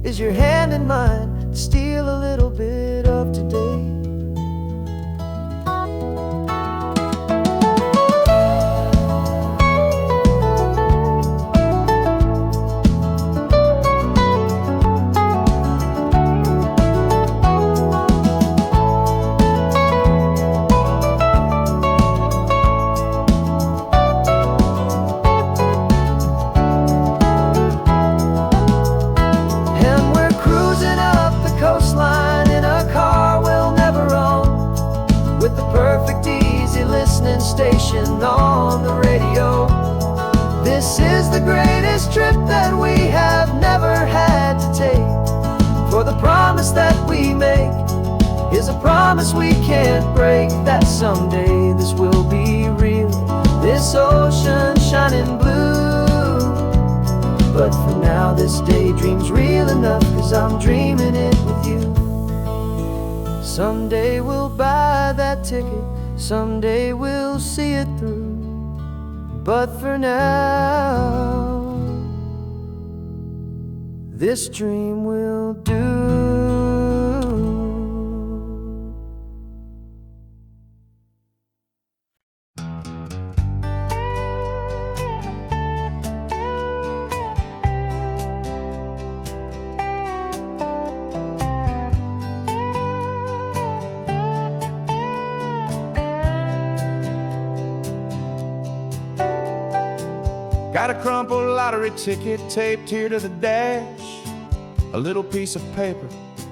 is your hand in mine to steal a little bit of today. Station on the radio. This is the greatest trip that we have never had to take. For the promise that we make is a promise we can't break, that someday this will be real, this ocean shining blue. But for now this daydream's real enough, 'cause I'm dreaming it with you. Someday we'll buy that ticket, someday we'll see it through. But for now, this dream will do. Got a crumpled lottery ticket taped here to the dash, a little piece of paper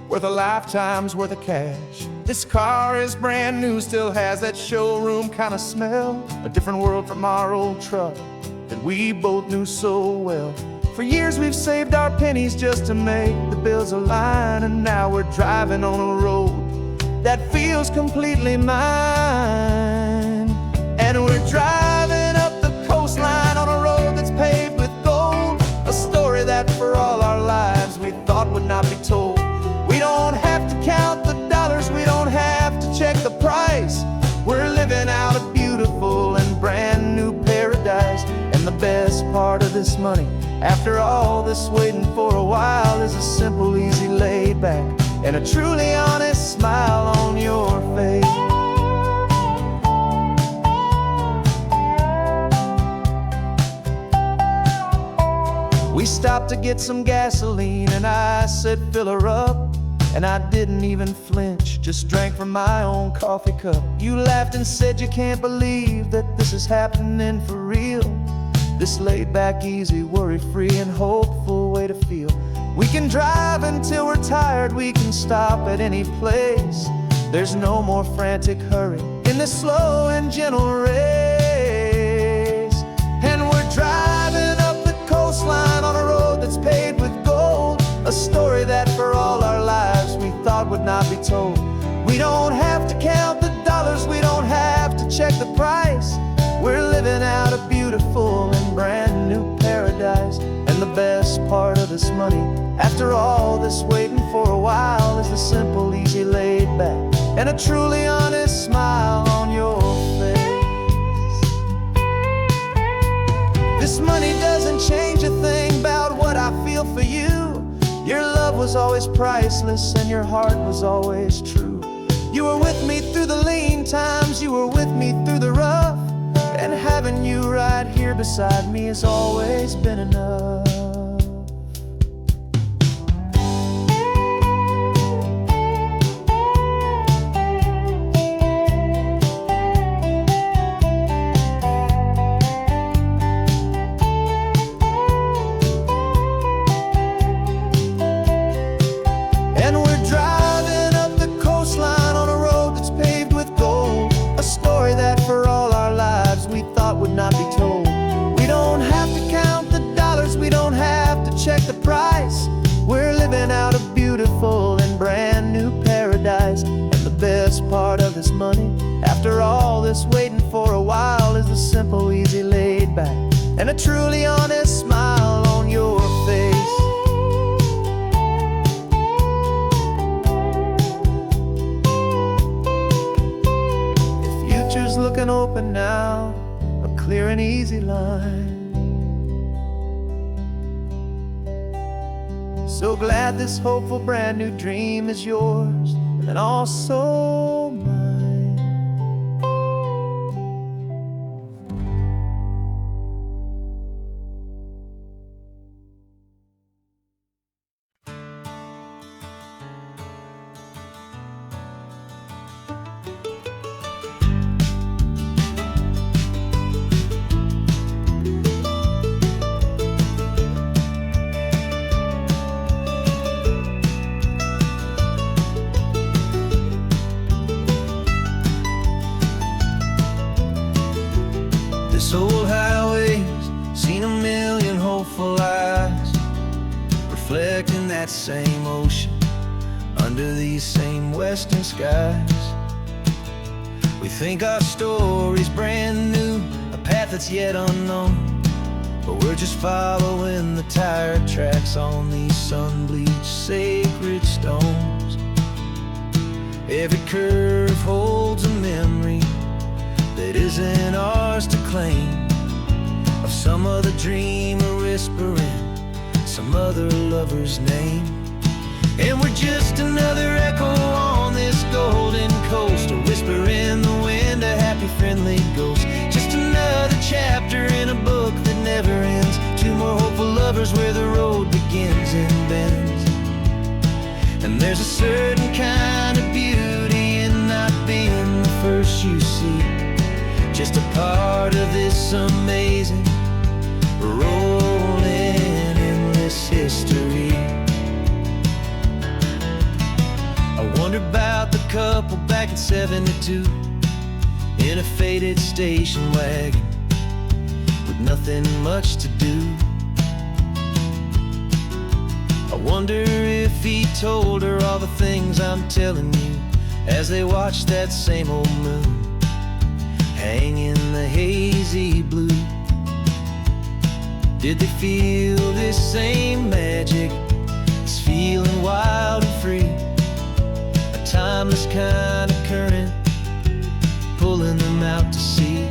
worth a lifetime's worth of cash. This car is brand new, still has that showroom kind of smell, a different world from our old truck that we both knew so well. For years we've saved our pennies just to make the bills align, and now we're driving on a road that feels completely mine. And we're driving up the coastline on a road that's paved with gold, a story that for all our lives we thought would not be told. We don't have to count the dollars, we don't have to check the price. We're living out a beautiful and brand new paradise. And the best part of this money, after all this waiting for a while, is a simple, easy, laid back, and a truly honest smile on your face. We stopped to get some gasoline and I said fill her up, and I didn't even flinch, just drank from my own coffee cup. You laughed and said you can't believe that this is happening for real. This laid back, easy, worry-free and hopeful way to feel. We can drive until we're tired, we can stop at any place. There's no more frantic hurry in this slow and gentle race. And we're driving up the coastline on a road that's paved with gold, a story that for all our lives we thought would not be told. We don't have to count the dollars, we don't have to check the price. We're living out a beautiful and brand new paradise. And the best part of this money, after all this waiting for a while, is the simple, easy, laid back, and a truly honest smile on your face. This money doesn't change a thing about what I feel for you. Your love was always priceless and your heart was always true. You were with me through the lean times, you were with me through the rough, and having you right here beside me has always been enough. And we're driving up the coastline on a road that's paved with gold, a story that for all our lives we thought would not be told. We don't have to count the dollars, we don't have to check the price. We're living out a beautiful and brand new paradise. And the best part of this money, after all this waiting for a while, is the simple, easy, laid back, and a truly honest smile on your face. and now a clear and easy line. So glad this hopeful brand new dream is yours and also mine. This old highway's seen a million hopeful eyes, reflecting that same ocean under these same western skies. We think our story's brand new, a path that's yet unknown, but we're just following the tire tracks on these sun-bleached sacred stones. Every curve holds a memory that isn't ours to claim, of some other dreamer whispering some other lover's name. And we're just another echo on this golden coast, a whisper in the wind, a happy friendly ghost. Just another chapter in a book that never ends, two more hopeful lovers where the road begins and bends. And there's a certain kind of beauty in not being the first you see, just a part of this amazing, rolling, endless history. I wonder about the couple back in '72 in a faded station wagon with nothing much to do. I wonder if he told her all the things I'm telling you as they watched that same old moon hang in the hazy blue. Did they feel this same magic, this feeling wild and free, a timeless kind of current pulling them out to sea?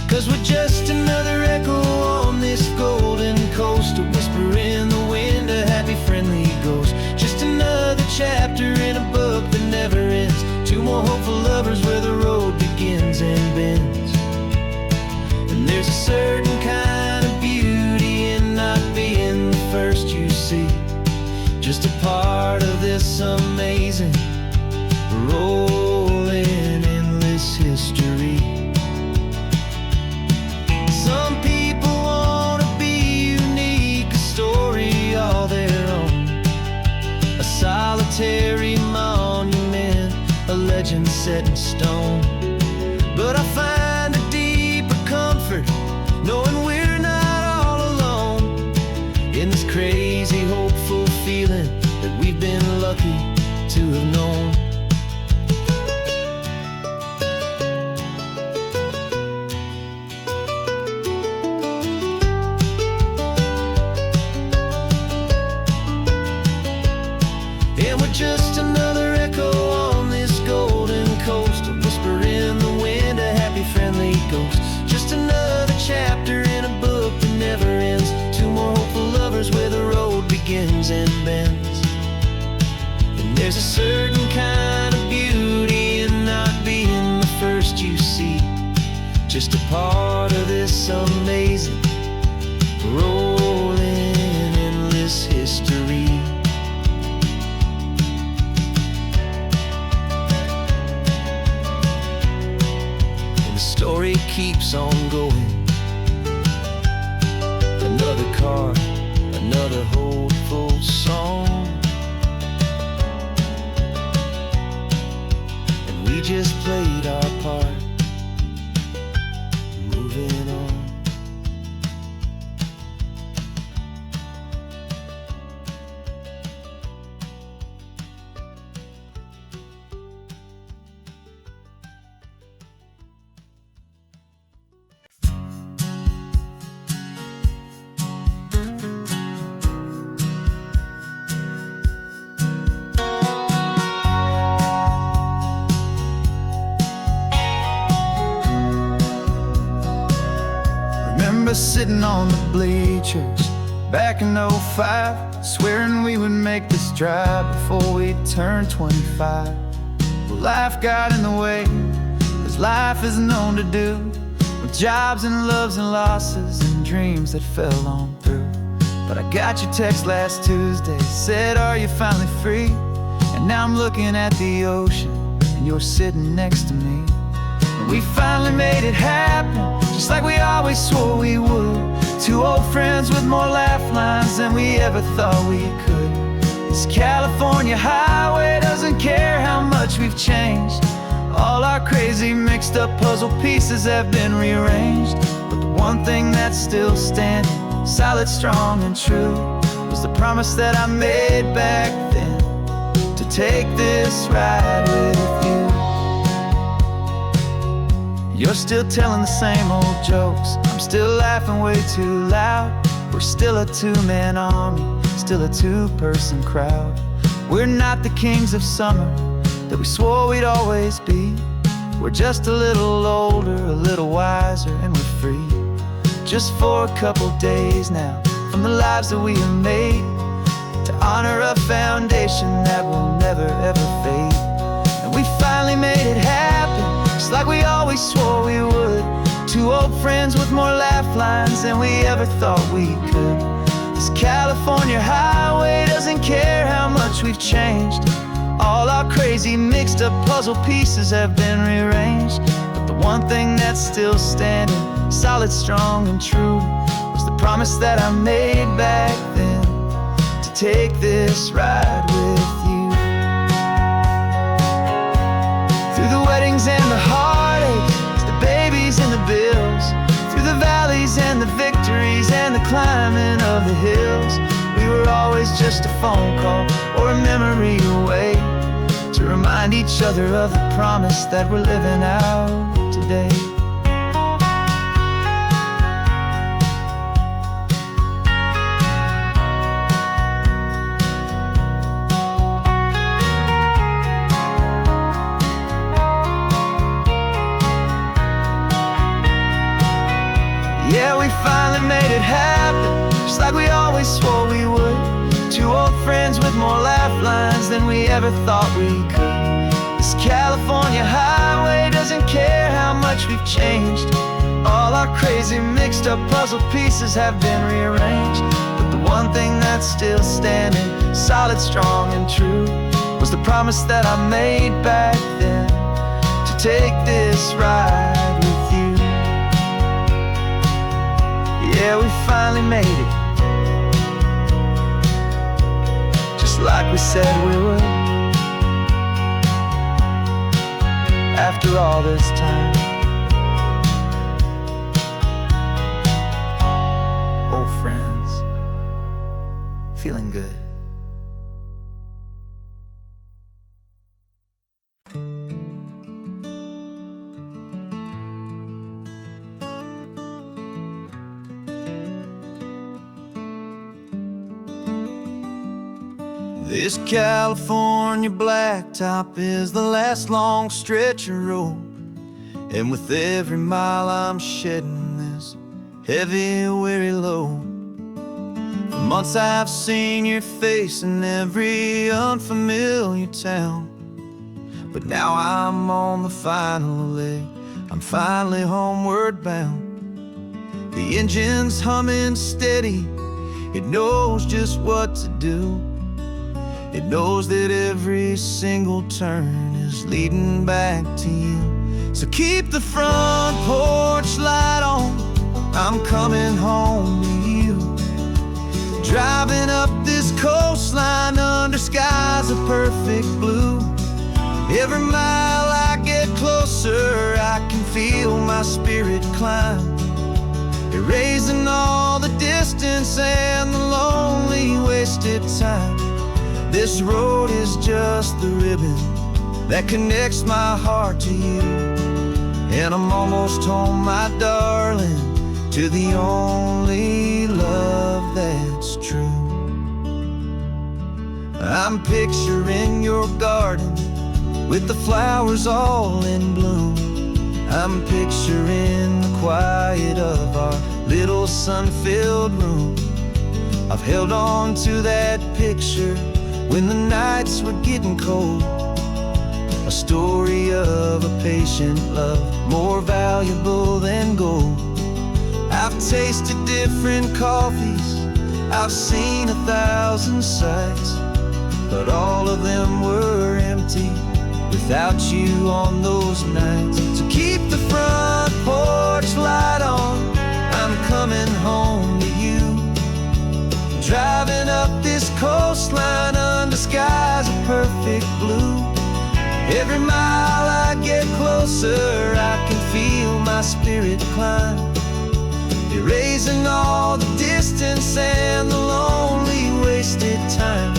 'Cause we're just another echo on this golden coast, a whisper in the wind, a happy friendly ghost. Just another chapter in a book that never ends, two more hopeful lovers where the road begins and bends. And there's a certain kind of beauty in not being the first you see, just a part of this amazing, rolling, endless history. Some people wanna be unique, a story all their own, a solitary monument, a legend set in stone. But I find a deeper comfort knowing we're not all alone in this crazy, hopeful feeling that we've been lucky to have known. And we're just another echo on this golden coast, a whisper in the wind, a happy friendly ghost. Just another chapter in a book that never ends, two more hopeful lovers where the road begins and bends. And there's a certain kind of beauty in not being the first you see, just a part of this amazing, rolling, endless history. Story keeps on going, another card, another hopeful song, and we just played our part, moving on. us sitting on the bleachers back in '05, swearing we would make this drive before we turned 25. Well, life got in the way, as life is known to do, with jobs and loves and losses and dreams that fell on through. But I got your text last Tuesday, said, are you finally free? And now I'm looking at the ocean, and you're sitting next to me. And we finally made it happen, just like we always swore we would. Two old friends with more laugh lines than we ever thought we could. This California highway doesn't care how much we've changed. All our crazy mixed up puzzle pieces have been rearranged. But the one thing that's still standing, solid, strong, and true, was the promise that I made back then, to take this ride with you. You're still telling the same old jokes, I'm still laughing way too loud. We're still a two-man army, still a two-person crowd. We're not the kings of summer that we swore we'd always be. We're just a little older, a little wiser, and we're free. Just for a couple days now, from the lives that we have made, to honor a foundation that will never ever fade. And we finally made it happen, just like we always swore we would. Two old friends with more laugh lines than we ever thought we could. This California highway doesn't care how much we've changed. All our crazy mixed up puzzle pieces have been rearranged. But the one thing that's still standing, solid, strong, and true, was the promise that I made back then, to take this ride with you. Through the weddings and the heartaches, the babies and the bills, through the valleys and the victories and the climbing of the hills, we were always just a phone call or a memory away, to remind each other of the promise that we're living out today. Yeah, we finally made it happen, just like we always swore we would. Two old friends with more laugh lines than we ever thought we could. This California highway doesn't care how much we've changed. All our crazy mixed up puzzle pieces have been rearranged. But the one thing that's still standing, solid, strong, and true, was the promise that I made back then, to take this ride with you. Yeah, we finally made it, just like we said we would. After all this time, old friends, feeling good. This California blacktop is the last long stretch of road, and with every mile I'm shedding this heavy, weary load. For months I've seen your face in every unfamiliar town, but now I'm on the final leg, I'm finally homeward bound. The engine's humming steady, it knows just what to do. It knows that every single turn is leading back to you. So keep the front porch light on, I'm coming home to you. Driving up this coastline under skies of perfect blue. Every mile I get closer, I can feel my spirit climb, erasing all the distance and the lonely wasted time. This road is just the ribbon that connects my heart to you, and I'm almost home, my darling, to the only love that's true. I'm picturing your garden with the flowers all in bloom. I'm picturing the quiet of our little sun-filled room. I've held on to that picture when the nights were getting cold. A story of a patient love, more valuable than gold. I've tasted different coffees, I've seen 1,000 sights, but all of them were empty without you on those nights. So keep the front porch light on, I'm coming home to you. Driving up this coastline under skies of perfect blue. Every mile I get closer, I can feel my spirit climb, erasing all the distance and the lonely wasted time.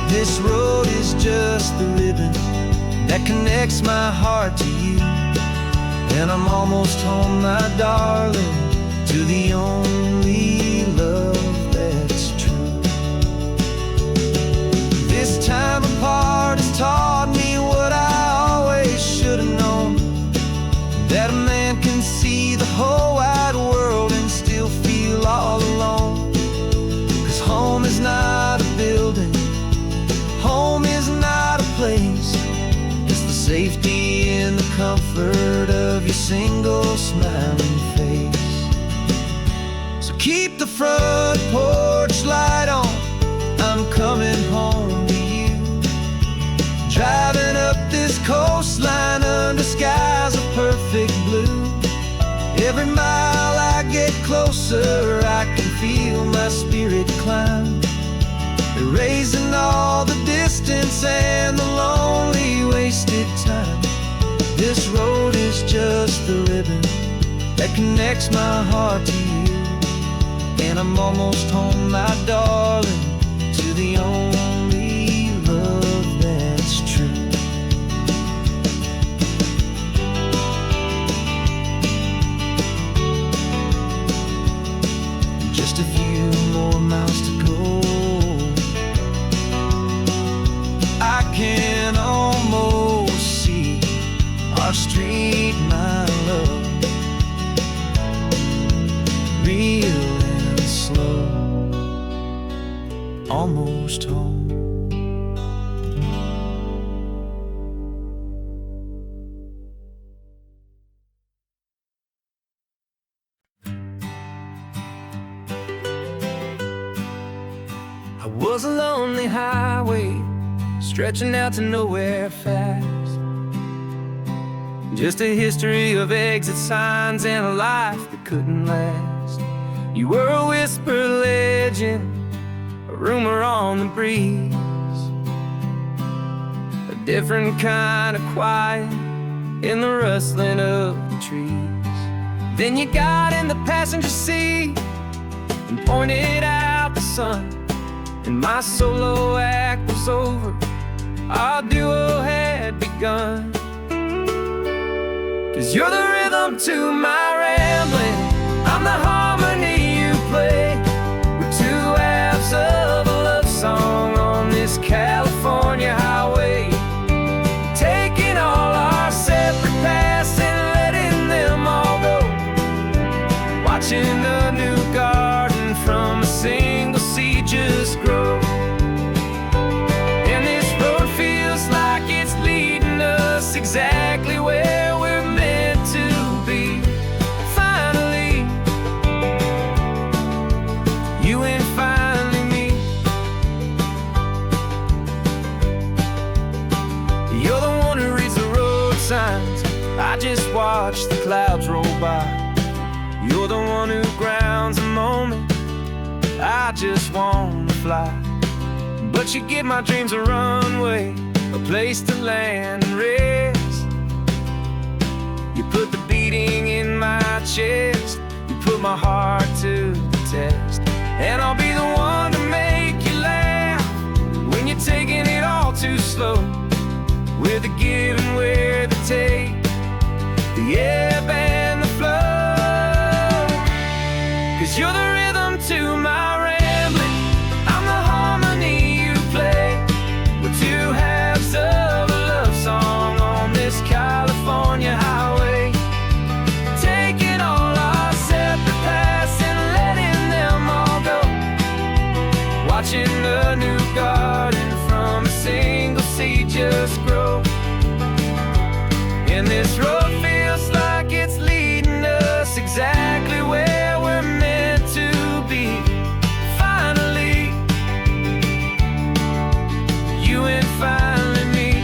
This road is just the ribbon that connects my heart to you. And I'm almost home, my darling, to the only love that's true. This time apart has taught me what I always should have known, that a man can see the whole wide world and still feel all alone. 'Cause home is not a building, home is not a place, it's the safety and the comfort of your single smiling face. So keep the front porch light on, I'm coming home to you. Driving up this coastline under skies of perfect blue. Every mile I get closer, I can feel my spirit climb, erasing all the distance and the lonely wasted time. This road is just the ribbon that connects my heart to you. And I'm almost home, my darling, to the only love that's true. Just a few more miles to go, I can almost see our street, my love, real and slow, almost home. I was a lonely highway stretching out to nowhere fast, just a history of exit signs and a life that couldn't last. You were a whisper legend, a rumor on the breeze, a different kind of quiet in the rustling of the trees. Then you got in the passenger seat and pointed out the sun, and my solo act was over, our duo had begun. 'Cause you're the rhythm to my rambling, I'm the harmony you play. We're two halves of a love song on this California highway, taking all our separate paths and letting them all go, watching a new garden from a single seed just grow. And this road feels like it's leading us exactly where we're meant to be. Finally, you and finally me. You're the one who reads the road signs, I just watch the clouds roll by. You're the one who grounds a moment, I just wanna fly. But you give my dreams a runway, a place to land and rest. You put the beating in my chest, you put my heart to the test. And I'll be the one to make you laugh when you're taking it all too slow. We're the give and we're the take, the ebb and the flow. 'Cause you're the rhythm to my rambling, I'm the harmony you play. We're two halves of a love song on this California highway, taking all our separate paths and letting exactly where we're meant to be. Finally, you and finally me.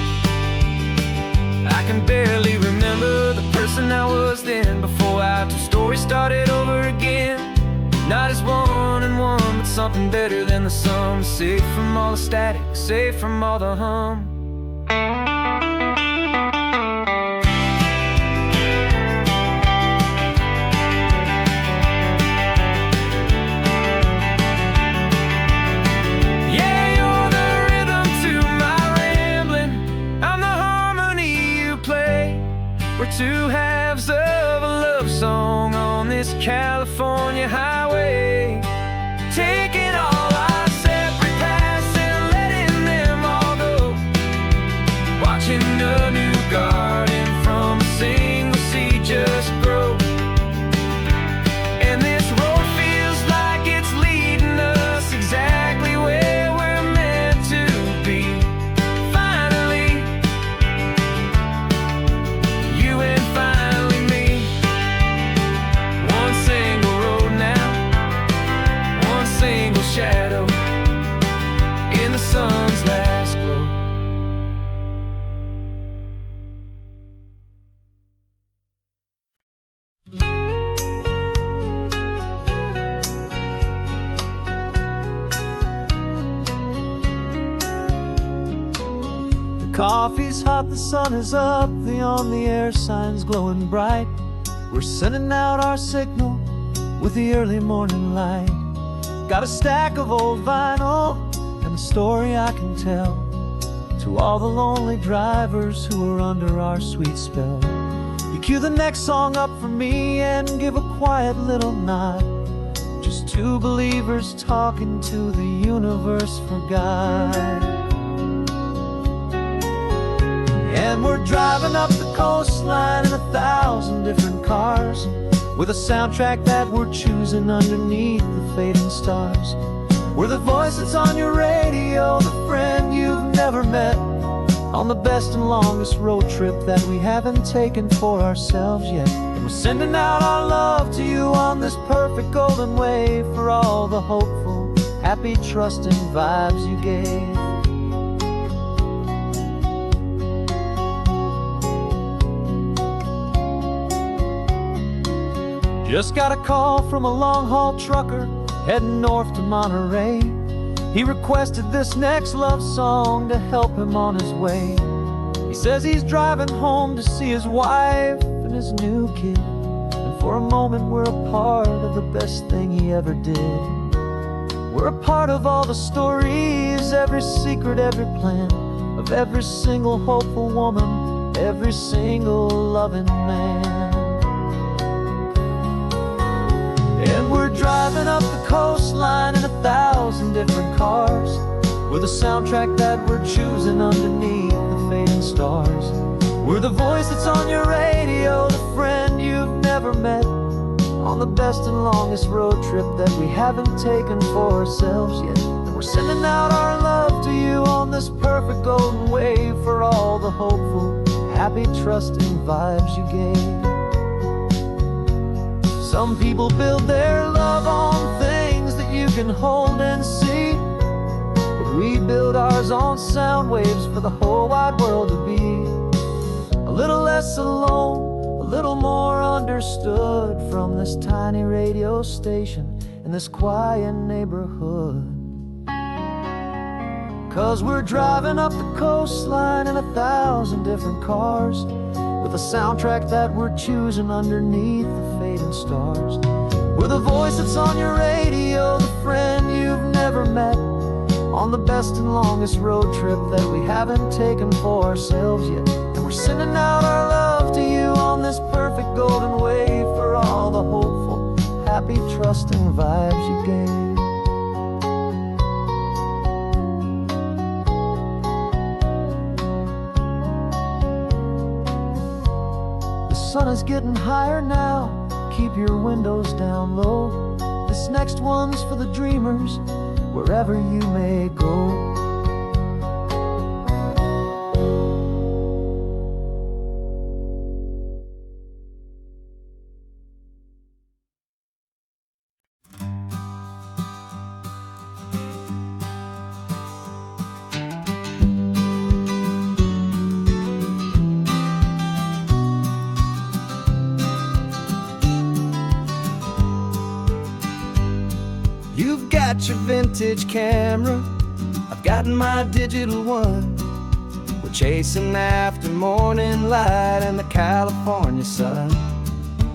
I can barely remember the person I was then, before our two stories started over again. Not as one and one, but something better than the sum. Safe from all the static, safe from all the hum. Yeah, you're the rhythm to my rambling. I'm the harmony you play. We're two halves of a love song on this California highway, taking all our separate paths and letting them all go, watching a new garden from a single seed just grow. And this road feels like it's leading us exactly where we're meant to be. Finally, you and finally me. One single road now, one single shadow in the sun's last glow. The coffee's hot, the sun is up, the on-the-air sign's glowing bright. We're sending out our signal with the early morning light. Got a stack of old vinyl and a story I can tell to all the lonely drivers who are under our sweet spell. You cue the next song up for me and give a quiet little nod. Just two believers talking to the universe for God. And we're driving up the coastline in 1,000 different cars, with a soundtrack that we're choosing underneath the fading stars. We're the voice that's on your radio, the friend you've never met, on the best and longest road trip that we haven't taken for ourselves yet. And we're sending out our love to you on this perfect golden wave, for all the hopeful, happy, trusting vibes you gave. Just got a call from a long-haul trucker heading north to Monterey. He requested this next love song to help him on his way. He says he's driving home to see his wife and his new kid, and for a moment we're a part of the best thing he ever did. We're a part of all the stories, every secret, every plan, of every single hopeful woman, every single loving man. And we're driving up the coastline in 1,000 different cars, with a soundtrack that we're choosing underneath the fading stars. We're the voice that's on your radio, the friend you've never met, on the best and longest road trip that we haven't taken for ourselves yet. And we're sending out our love to you on this perfect golden wave, for all the hopeful, happy, trusting vibes you gave. Some people build their love on things that you can hold and see, but we build ours on sound waves for the whole wide world to be a little less alone, a little more understood, from this tiny radio station in this quiet neighborhood. 'Cause we're driving up the coastline in 1,000 different cars, with a soundtrack that we're choosing underneath the fading stars. We're the voice that's on your radio, the friend you've never met, on the best and longest road trip that we haven't taken for ourselves yet. And we're sending out our love to you on this perfect golden wave, for all the hopeful, happy, trusting vibes you gave. The sun is getting higher now, keep your windows down low. This next one's for the dreamers, wherever you may go. got your vintage camera, I've got my digital one. We're chasing after morning light and the California sun.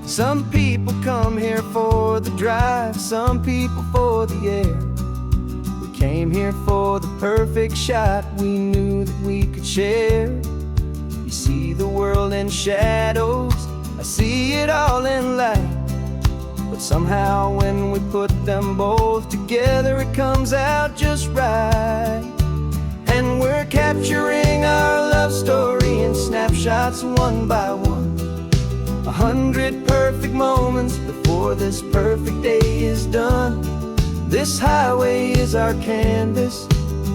Some people come here for the drive, some people for the air. We came here for the perfect shot we knew that we could share. You see the world in shadows, I see it all in light. But somehow when we put them both together, it comes out just right. And we're capturing our love story in snapshots one by one. 100 perfect moments before this perfect day is done. This highway is our canvas,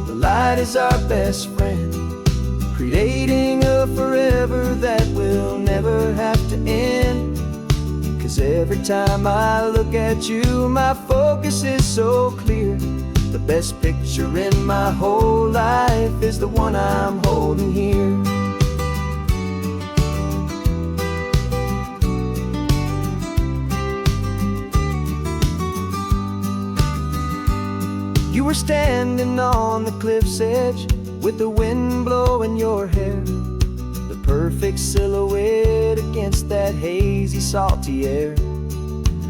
the light is our best friend, creating a forever that will never have to end. 'Cause every time I look at you, my focus is so clear. The best picture in my whole life is the one I'm holding here. You were standing on the cliff's edge with the wind blowing your hair, the perfect silhouette against that hazy, salty air.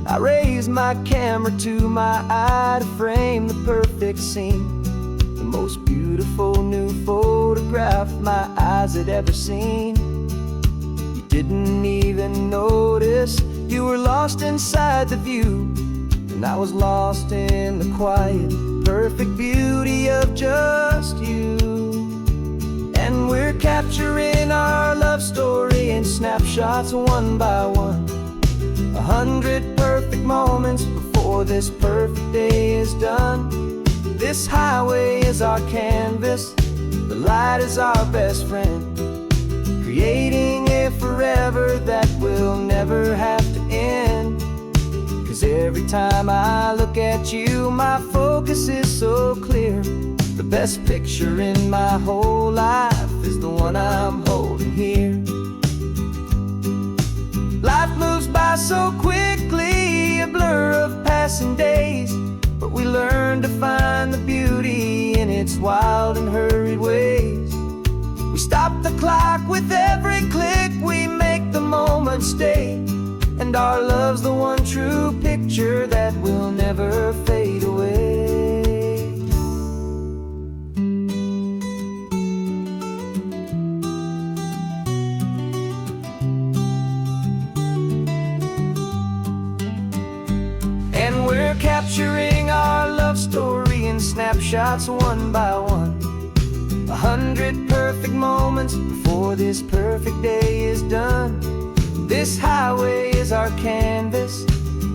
I raised my camera to my eye to frame the perfect scene, the most beautiful new photograph my eyes had ever seen. You didn't even notice you were lost inside the view, and I was lost in the quiet, perfect beauty of just you. And we're capturing our love story in snapshots one by one. 100 perfect moments before this perfect day is done. This highway is our canvas, the light is our best friend, creating a forever that will never have to end. 'Cause every time I look at you, my focus is so clear. The best picture in my whole life is the one I'm holding here. Life moves by so quickly, a blur of passing days, but we learn to find the beauty in its wild and hurried ways. We stop the clock with every click, we make the moment stay, and our love's the one true picture that will never fade away. And we're capturing our love story in snapshots one by one. 100 perfect moments before this perfect day is done. This highway is our canvas,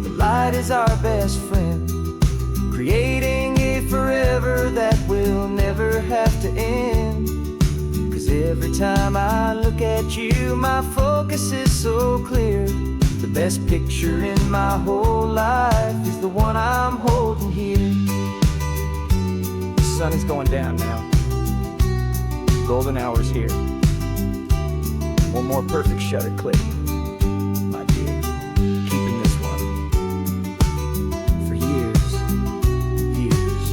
the light is our best friend, creating a forever that will never have to end. 'Cause every time I look at you, my focus is so clear. The best picture in my whole life is the one I'm holding here. The sun is going down now. Golden hour's here. One more perfect shutter click. Keeping this one for years, years.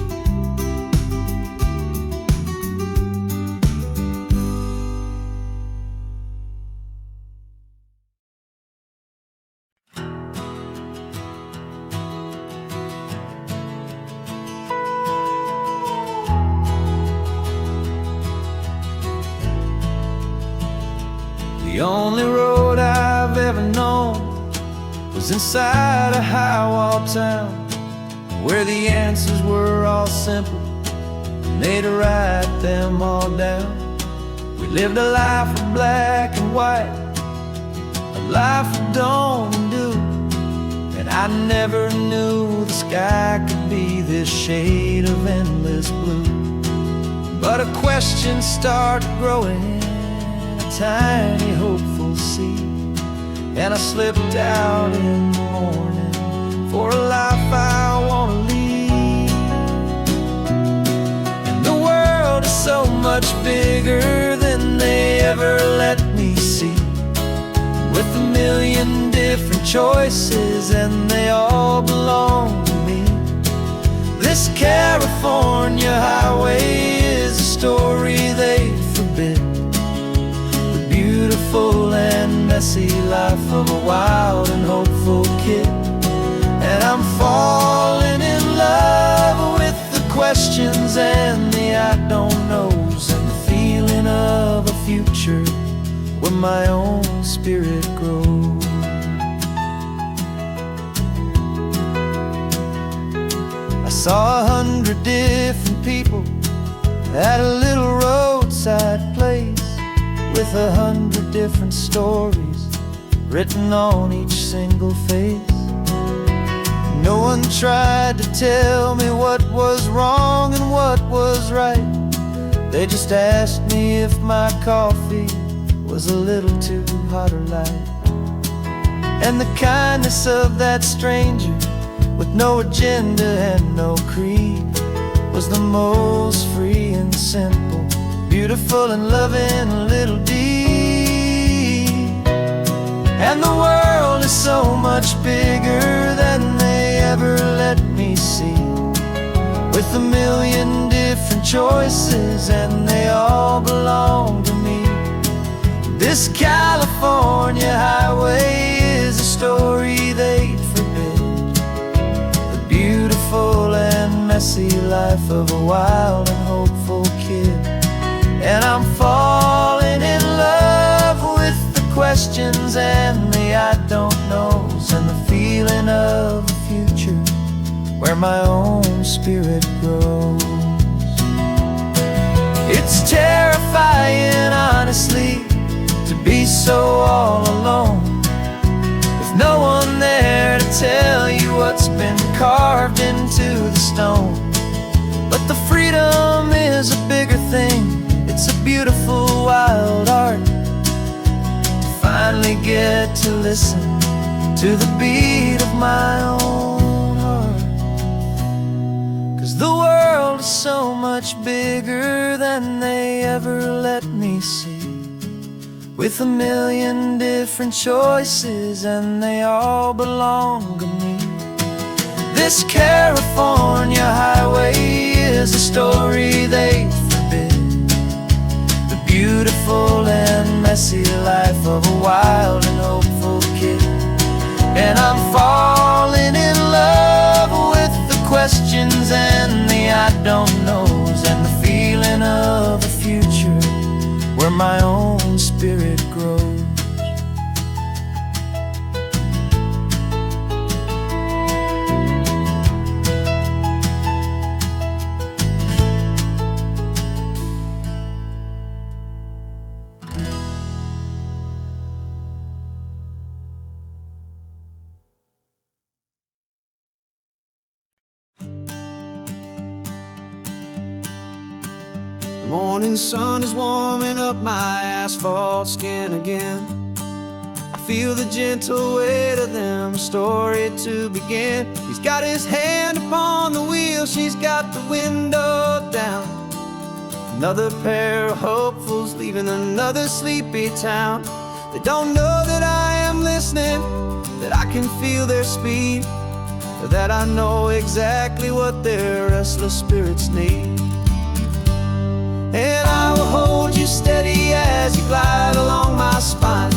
The only road I've ever known was inside a high-wall town, where the answers were all simple, and they'd write them all down. We lived a life of black and white, a life of don't and do, and I never knew the sky could be this shade of endless blue. But a question started growing, a tiny hopeful seed, and I slipped out in the morning for a life I wanna lead. And the world is so much bigger than they ever let me see, with a million different choices and they all belong to me. This California highway is a story they forbid, the beautiful and messy life of a wild and hopeful kid. And I'm falling in love with the questions and the I don't knows, and the feeling of a future where my own spirit grows. I saw 100 different people at a little roadside place, with 100 different stories written on each single face. No one tried to tell me what was wrong and what was right. They just asked me if my coffee was a little too hot or light. And the kindness of that stranger, with no agenda and no creed, was the most free and simple, beautiful and loving little deed. And the world is so much bigger than they ever let me see, with a million different choices and they all belong to me. This California highway is a story they'd forbid, the beautiful and messy life of a wild and hopeful kid. And I'm falling in love with the questions and the I don't knows, and the feeling of a future where my own spirit grows. It's terrifying, honestly, to be so all alone, with no one there to tell you what's been carved into the stone. But the freedom is a bigger thing. It's a beautiful wild art to finally get to listen to the beat of my own heart. 'Cause the world is so much bigger than they ever let me see, with a million different choices and they all belong to me. This California highway is a story they forbid, the beautiful and messy life of a wild and hopeful kid. And I'm falling in love with the questions and the I don't knows, and the feeling of a future where my own spirit grows. The morning sun is warming up my asphalt skin again. I feel the gentle weight of them, story to begin. He's got his hand upon the wheel, she's got the window down. Another pair of hopefuls leaving another sleepy town. They don't know that I am listening, that I can feel their speed, or that I know exactly what their restless spirits need. And I will hold you steady as you glide along my spine.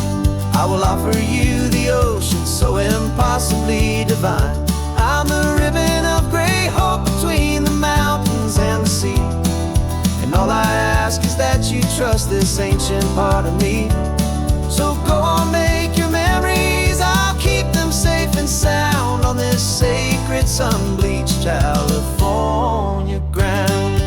I will offer you the ocean so impossibly divine. I'm the ribbon of gray hope between the mountains and the sea. And all I ask is that you trust this ancient part of me. So go on, make your memories, I'll keep them safe and sound on this sacred sun-bleached California ground.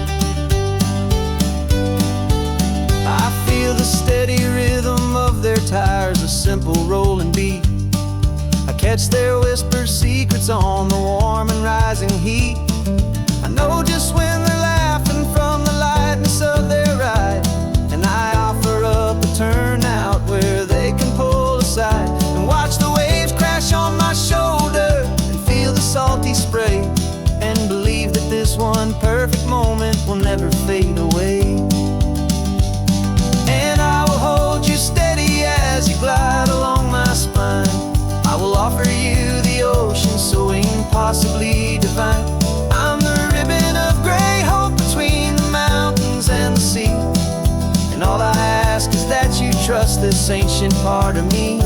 I feel the steady rhythm of their tires, a simple rolling beat. I catch their whispered secrets on the warm and rising heat. I know just when they're laughing from the lightness of their ride, and I offer up a turnout where they can pull aside and watch the waves crash on my shoulder and feel the salty spray, and believe that this one perfect moment will never fade away. And I will hold you steady as you glide along my spine. I will offer you the ocean so impossibly divine. I'm the ribbon this ancient part of me.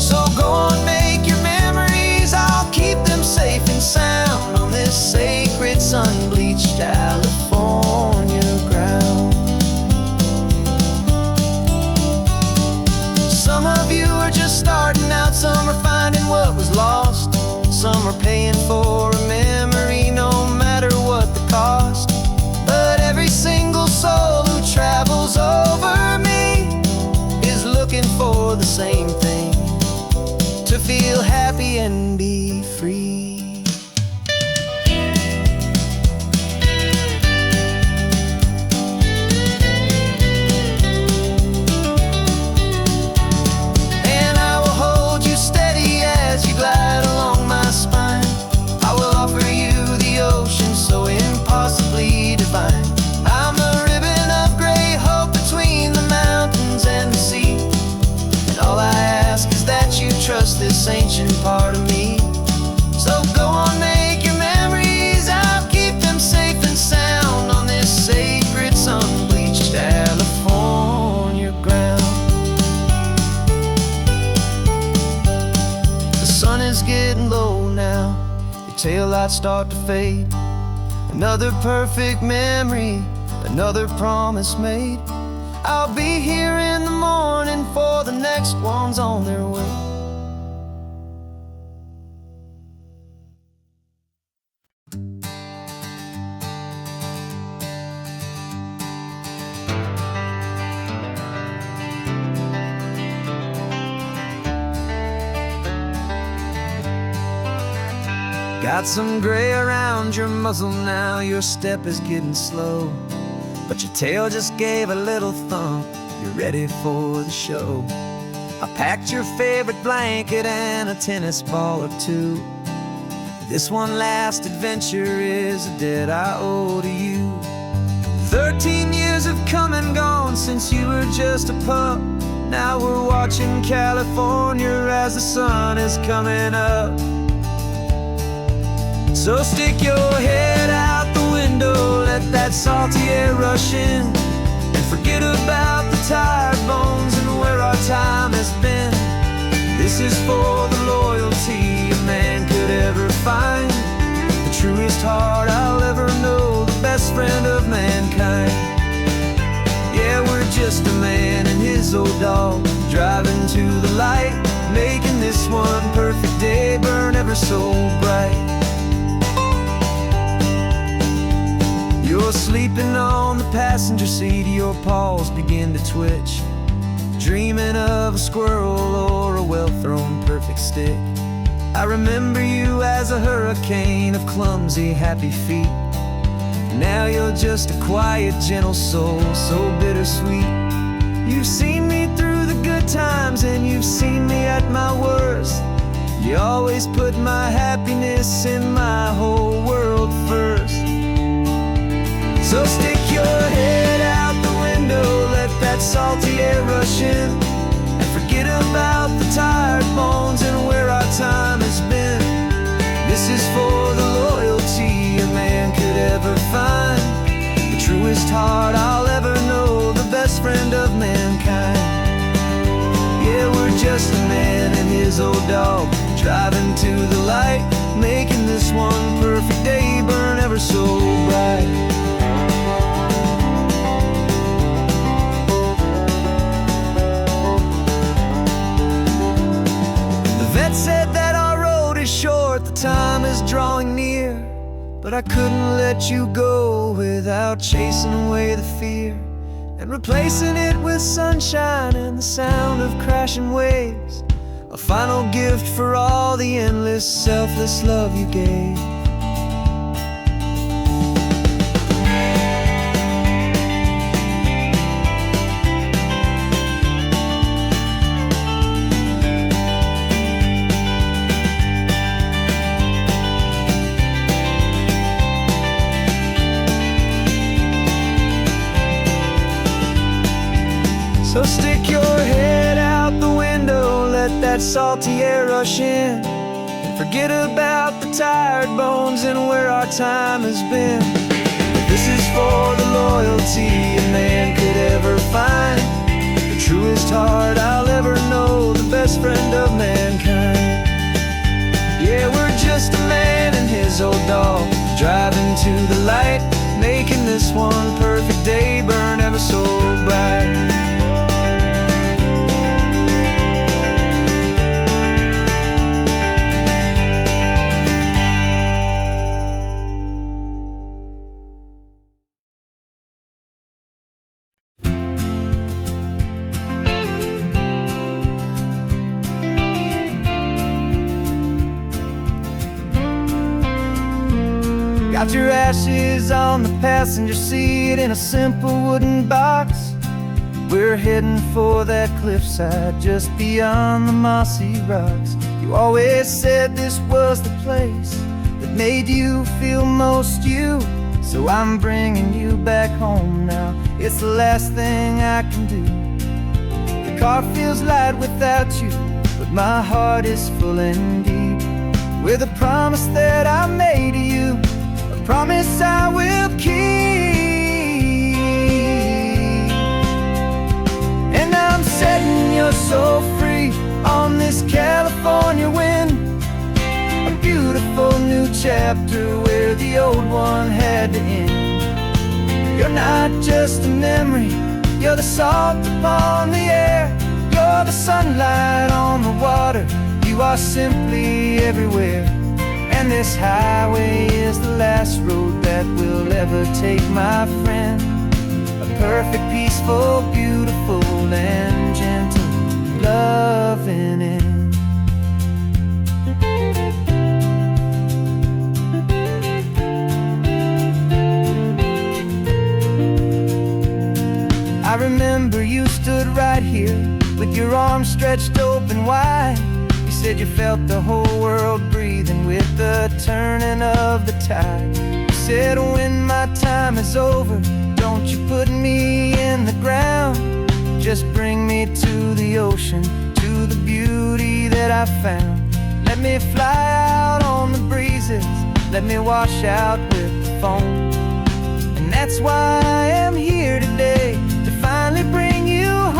So go on, make your memories, I'll keep them safe and sound on this sacred sun-bleached California ground. Some of you are just starting out, some are finding what was lost, some are paying for a memory no matter what the cost. But every single soul who travels over me is looking for the same thing, to feel happy and be free. And I will hold you steady as you glide along my spine. I will offer you the ocean so impossibly divine. I'm a ribbon of gray hope between the mountains and the sea, and all I ask is that you trust this ancient part of me. So go on, make your memories, I'll keep them safe and sound on this sacred sun-bleached California ground. The sun is getting low now, your taillights start to fade. Another perfect memory, another promise made. I'll be here in the morning for the next ones on their way. Got some gray around your muzzle now, your step is getting slow, but your tail just gave a little thump, you're ready for the show. I packed your favorite blanket and a tennis ball or two. This one last adventure is a debt I owe to you. 13 years have come and gone since you were just a pup. Now we're watching California as the sun is coming up. So stick your head out the window, let that salty air rush in, and forget about the tired bones and where our time has been. This is for the loyalty a man could ever find, the truest heart I'll ever know, the best friend of mankind. Yeah, we're just a man and his old dog, driving to the light, making this one perfect day burn ever so bright. You're sleeping on the passenger seat, your paws begin to twitch, dreaming of a squirrel or a well-thrown perfect stick. I remember you as a hurricane of clumsy, happy feet. Now you're just a quiet, gentle soul, so bittersweet. You've seen me through the good times and you've seen me at my worst. You always put my happiness in my whole world first. So stick your head out the window, let that salty air rush in, and forget about the tired bones and where our time has been. This is for the loyalty a man could ever find, the truest heart I'll ever know, the best friend of mankind. Yeah, we're just a man and his old dog, driving to the light, making this one perfect day burn ever so bright. Said that our road is short, the time is drawing near, but I couldn't let you go without chasing away the fear and replacing it with sunshine and the sound of crashing waves, a final gift for all the endless, selfless love you gave. So stick your head out the window, let that salty air rush in, and forget about the tired bones and where our time has been. This is for the loyalty a man could ever find, the true truest heart I'll ever know, the best friend of mankind. Yeah, we're just a man and his old dog, driving to the light, making this one perfect day burn ever so bright. Got your ashes on the passenger seat in a simple wooden box. We're heading for that cliffside just beyond the mossy rocks. You always said this was the place that made you feel most you, so I'm bringing you back home now. It's the last thing I can do. The car feels light without you, but my heart is full and deep with a promise that I made to you, promise I will keep. And I'm setting your soul free on this California wind, a beautiful new chapter where the old one had to end. You're not just a memory, you're the salt upon the air, you're the sunlight on the water, you are simply everywhere. And this highway is the last road that we'll ever take, my friend. A perfect, peaceful, beautiful, and gentle, loving end. I remember you stood right here with your arms stretched open wide. You said you felt the whole world breathing with the turning of the tide. You said when my time is over, don't you put me in the ground, just bring me to the ocean, to the beauty that I found. Let me fly out on the breezes, let me wash out with the foam. And that's why I am here today, to finally bring you home.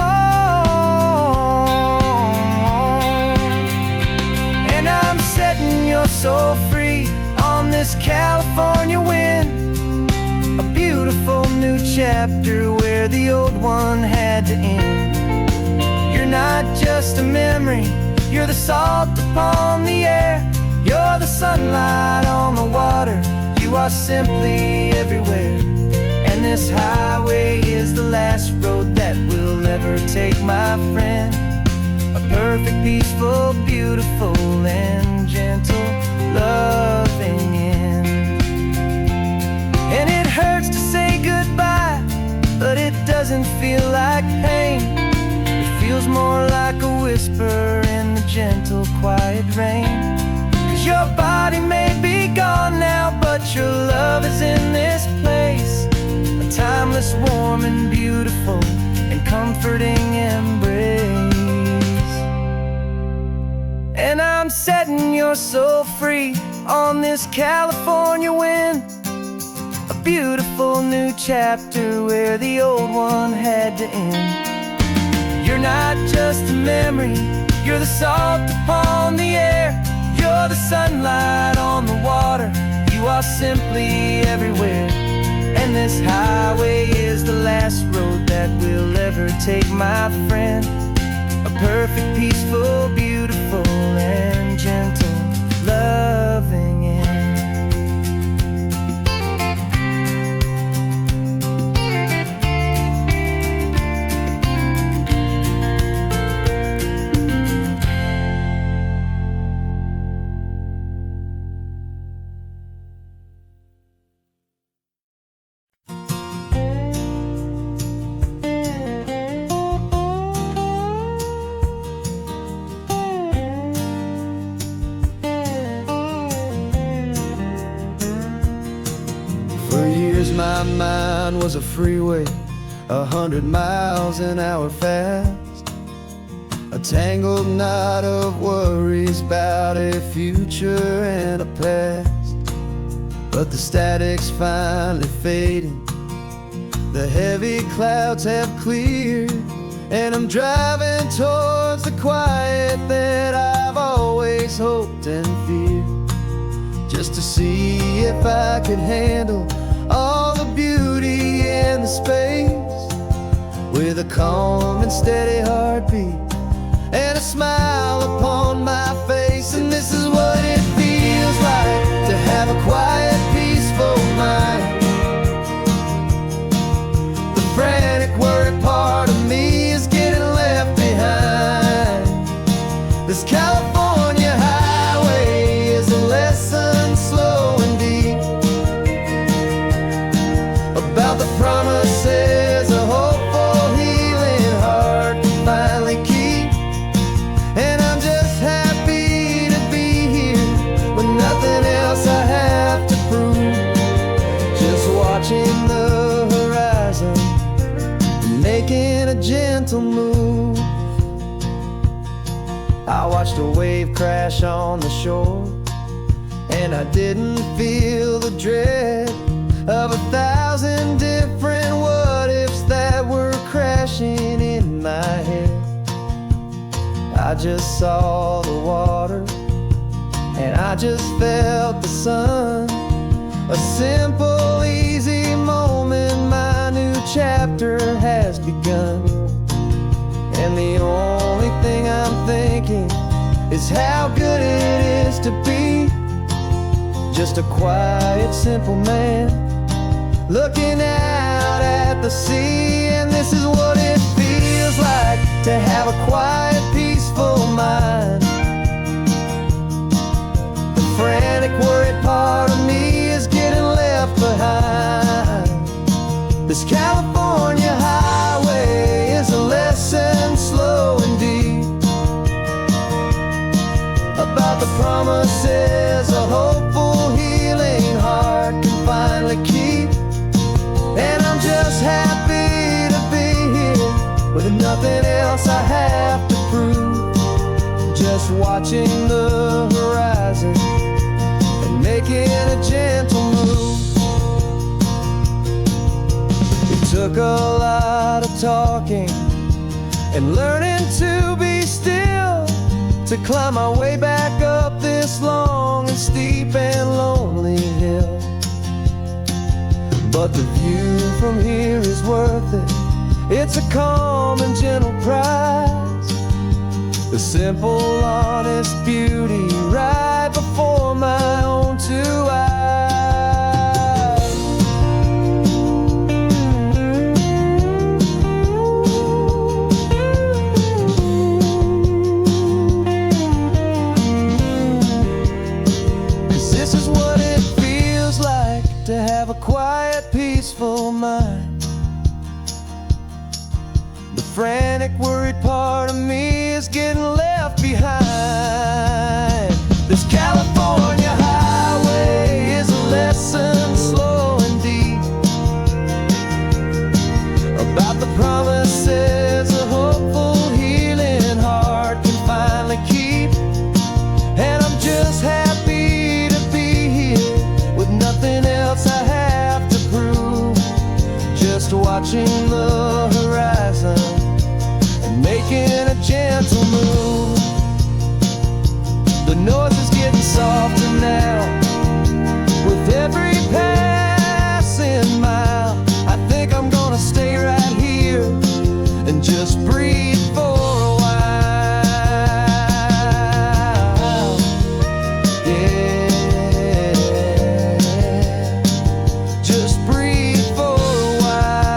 Setting your soul free on this California wind, a beautiful new chapter where the old one had to end. You're not just a memory, you're the salt upon the air, you're the sunlight on the water, you are simply everywhere. And this highway is the last road that we'll ever take, my friend. A perfect, peaceful, beautiful, and gentle, loving end. And it hurts to say goodbye, but it doesn't feel like pain. It feels more like a whisper in the gentle, quiet rain. 'Cause your body may be gone now, but your love is in this place, a timeless, warm, and beautiful, and comforting embrace. And I'm setting your soul free on this California wind, a beautiful new chapter where the old one had to end. You're not just a memory, you're the salt upon the air, you're the sunlight on the water, you are simply everywhere. And this highway is the last road that we'll ever take, my friend. A perfect, peaceful, beautiful, and gentle, loving end. My mind was a freeway, 100 miles an hour fast, a tangled knot of worries about a future and a past. But the static's finally fading, the heavy clouds have cleared, and I'm driving towards the quiet that I've always hoped and feared, just to see if I could handle all the beauty in the space, with a calm and steady heartbeat and a smile upon my face. And this is what it feels like to have a quiet, peaceful mind. The frantic, worried part of me is getting left behind. This California highway is a lesson slow and deep about the promises a hopeful, healing heart can finally keep. And I'm just happy to be here with nothing else I have to prove, just watching the horizon, making a gentle move. I watched a wave crash on the shore, and I didn't feel the dread of 1,000 different what-ifs that were crashing in my head. I just saw the water, and I just felt the sun. A simple, easy moment, my new chapter has begun. And the only thing I'm thinking is how good it is to be just a quiet, simple man looking out at the sea. And this is what it feels like to have a quiet, peaceful mind. The frantic, worried part of me is getting left behind. This California highway is a lesson slow and deep about the promises a hopeful, healing heart can finally keep. And I'm just happy to be here with nothing else I have to prove, just watching the horizon and making a gentle move. It took a lot of talking and learning to be still to climb my way back up this long and steep and lonely hill. But the view from here is worth it. It's a calm and gentle prize, the simple, honest beauty right before my own two eyes. 'Cause this is what it feels like to have a quiet, peaceful mind. The frantic, worried part of me is getting left behind. This California highway is a lesson slow and deep about the promises a hopeful, healing heart can finally keep. And I'm just happy to be here with nothing else I have to prove, just watching the horizon and making a gentle move. The noise is getting softer now with every passing mile. I think I'm gonna stay right here and just breathe for a while. Yeah, just breathe for a while.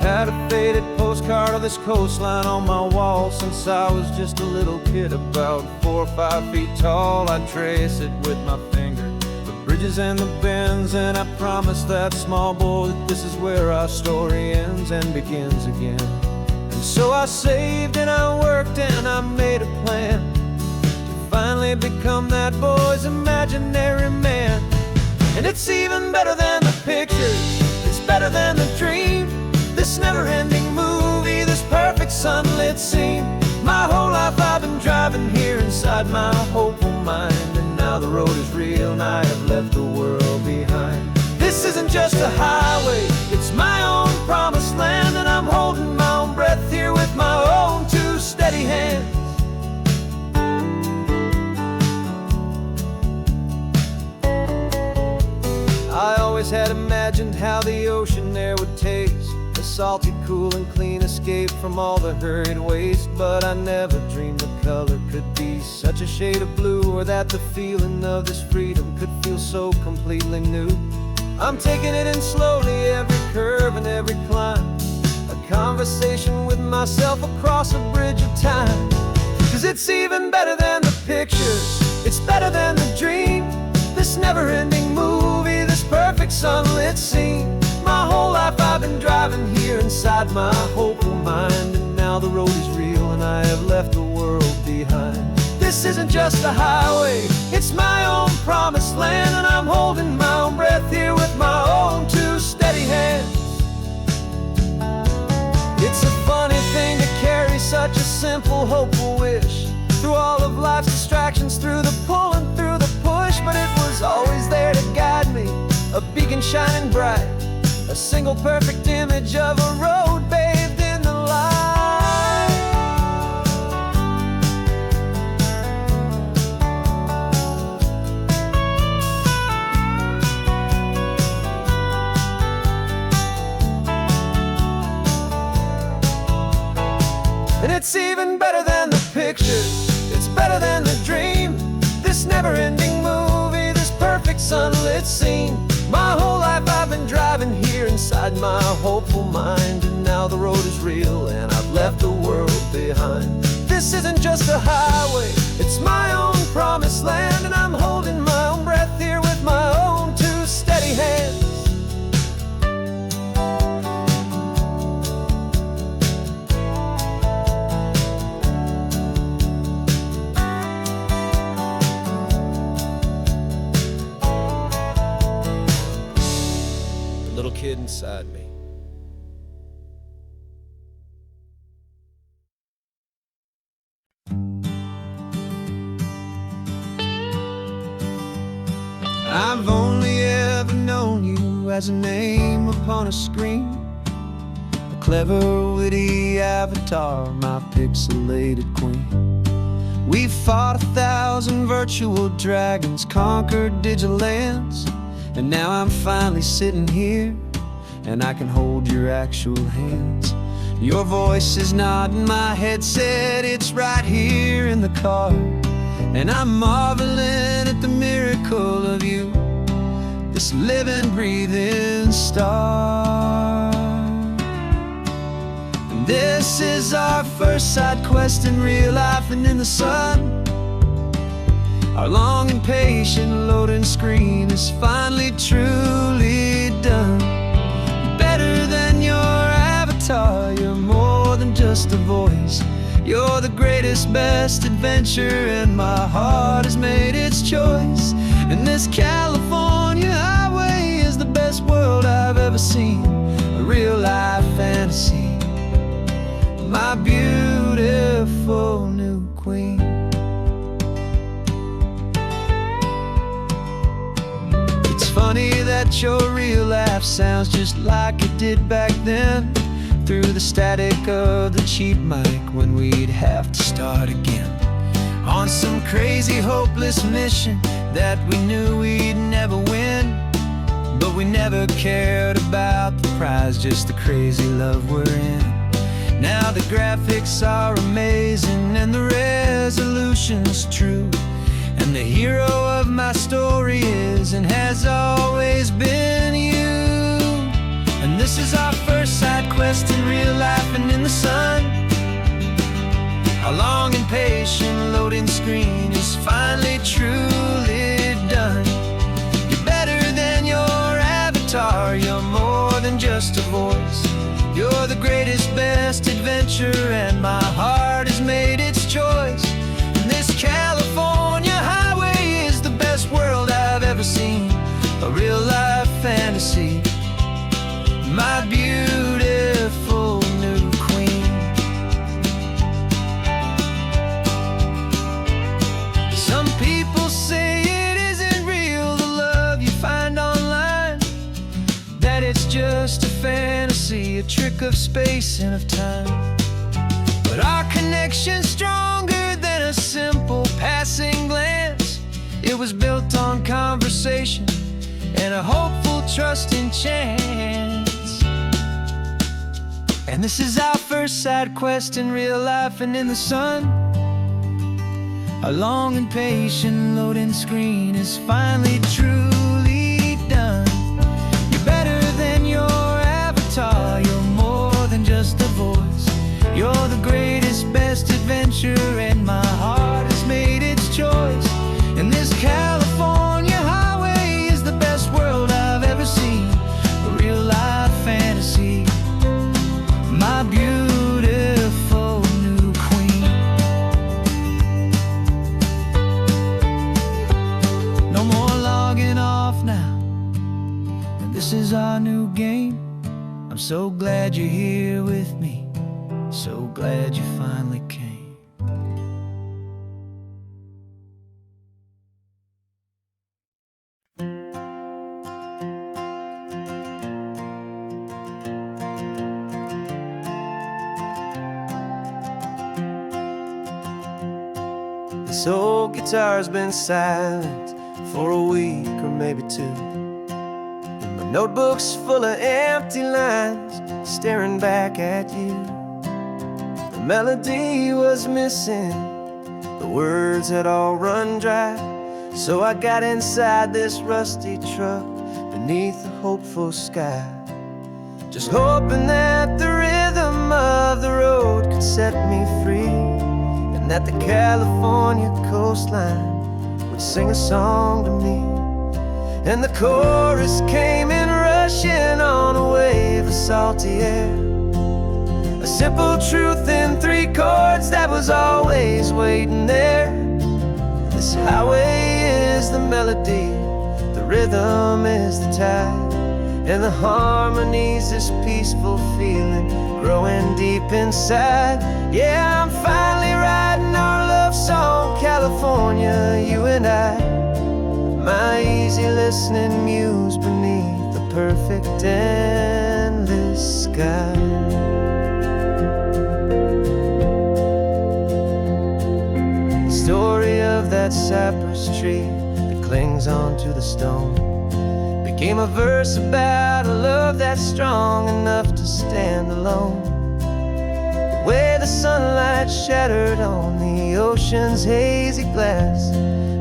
Had a faded postcard of this coastline on my wall since I was just a little kid, about 4 or 5 feet tall. I trace it with my finger, the bridges and the bends, and I promised that small boy that this is where our story ends and begins again. And so I saved and I worked and I made a plan to finally become that boy's imaginary man. And it's even better than the pictures, it's better than the dream, this never-ending movie, this perfect sunlit scene. My whole life I've been driving here inside my hopeful mind, and now the road is real and I have left the world behind. This isn't just a highway, it's my own promised land, and I'm holding my own breath here with my own two steady hands. I always had imagined how the ocean air would taste, a salty, cool and clean escape from all the hurried waste. But I never dreamed the color could be such a shade of blue, or that the feeling of this freedom could feel so completely new. I'm taking it in slowly, every curve and every climb, a conversation with myself across a bridge of time. 'Cause it's even better than the pictures, it's better than the dream, this never-ending movie, this perfect sunlit scene. My whole life I've been driving here inside my hopeful mind, and now the road is real and I have left the world behind. This isn't just a highway, it's my own promised land, and I'm holding my own breath here with my own two steady hands. It's a funny thing to carry such a simple, hopeful wish through all of life's distractions, through the pull and through the push. But it was always there to guide me, a beacon shining bright, a single perfect image of a road bathed in the light. And it's even better than the pictures, it's better than the dream, this never-ending movie, this perfect sunlit scene. My whole life I've been driving here inside my hopeful mind, and now the road is real and I've left the world behind. This isn't just a highway, it's my own promised land, and I'm holding my own breath here with my own two steady hands. Little kid inside me. I've only ever known you as a name upon a screen, a clever, witty avatar, my pixelated queen. We fought 1,000 virtual dragons, conquered digital lands, and now I'm finally sitting here, and I can hold your actual hands. Your voice is not in my headset, it's right here in the car, and I'm marveling at the miracle of you, this living, breathing star. And this is our first side quest in real life and in the sun. Our long and patient loading screen is finally truly done. Better than your avatar, you're more than just a voice. You're the greatest, best adventure, and my heart has made its choice. And this California highway is the best world I've ever seen, a real life fantasy, my beautiful new queen. Funny that your real laugh sounds just like it did back then, through the static of the cheap mic when we'd have to start again, on some crazy hopeless mission that we knew we'd never win. But we never cared about the prize, just the crazy love we're in. Now the graphics are amazing and the resolution's true, and the hero of my story is and has always been you. And this is our first side quest in real life and in the sun. Our long and patient loading screen is finally truly done. You're greatest, best adventure, and my heart has made its choice. And this California highway is the best world I've ever seen, a real-life fantasy, my beautiful new queen. Some people say it isn't real, the love you find online, that it's just a fantasy, a trick of space and of time. But our connection's stronger than a simple passing glance. It was built on conversation and a hopeful, trusting chance. And this is our first side quest in real life and in the sun. Our long and patient loading screen is finally truly done. You're better than your avatar, you're more than just a voice. You're the greatest, best adventure, and my heart has made its choice. And this California highway is the best world I've ever seen, a real-life fantasy, my beautiful new queen. No more logging off now, and this is our new game. I'm so glad you're here with me, so glad you finally came. This old guitar's been silent for a week or maybe two, and my notebook's full of empty lines staring back at you. The melody was missing, the words had all run dry, so I got inside this rusty truck beneath a hopeful sky, just hoping that the rhythm of the road could set me free, and that the California coastline would sing a song to me. And the chorus came in rushing on a wave of salty air, a simple truth in 3 chords that was always waiting there. This highway is the melody, the rhythm is the tide, and the harmony's this peaceful feeling growing deep inside. Yeah, I'm finally writing our love song, California, you and I, my easy listening muse beneath the perfect endless sky. The story of that cypress tree that clings onto the stone became a verse about a love that's strong enough to stand alone. The way the sunlight shattered on the ocean's hazy glass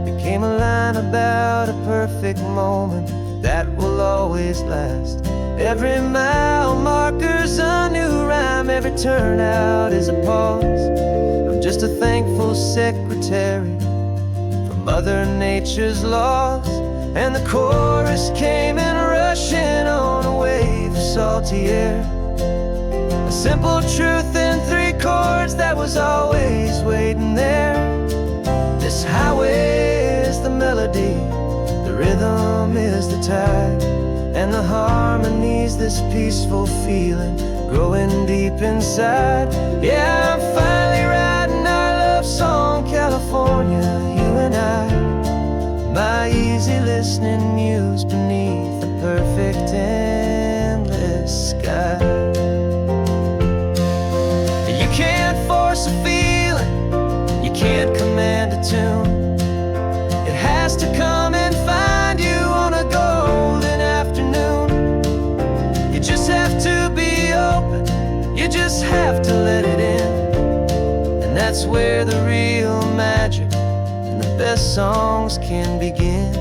became a line about a perfect moment that will always last. Every mile marker's a new rhyme, every turnout is a pause. I'm just a thankful secretary for Mother Nature's laws. And the chorus came in rushing on a wave of salty air, a simple truth in 3 chords that was always waiting there. This highway is the melody, the rhythm is the tide, and the harmony's this peaceful feeling growing deep inside. Yeah, I'm finally writing our love song, California, you and I, my easy listening muse beneath the perfect endless sky. You can't force a feeling, you can't command a tune. It has to come and find you on a golden afternoon. You just have to be open, you just have to let it in, and that's where the real magic, the best songs can begin.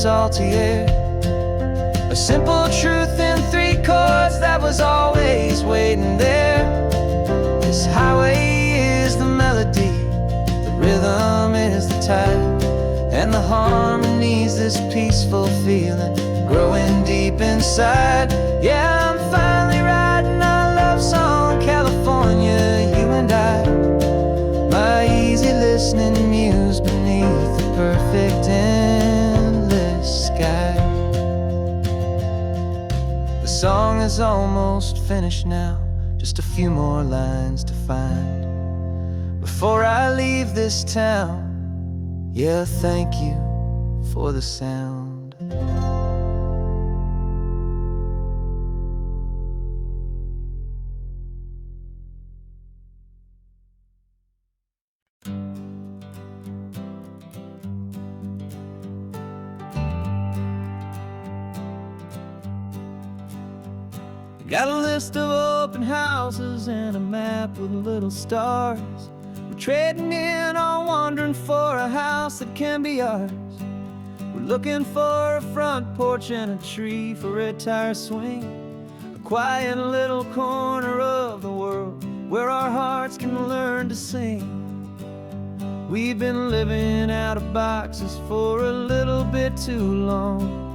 salty air. A simple truth in 3 chords that was always waiting there. This highway is the melody, the rhythm is the tide, and the harmony's this peaceful feeling growing deep inside. Yeah, I'm finally writing our love song, California, you and I. My easy listening muse beneath the perfect endless sky. The song is almost finished now, just a few more lines to find before I leave this town. Yeah, thank you for the sound. Got a list of open houses and a map with little stars. We're trading in on wandering for a house that can be ours. We're looking for a front porch and a tree for a tire swing, a quiet little corner of the world where our hearts can learn to sing. We've been living out of boxes for a little bit too long,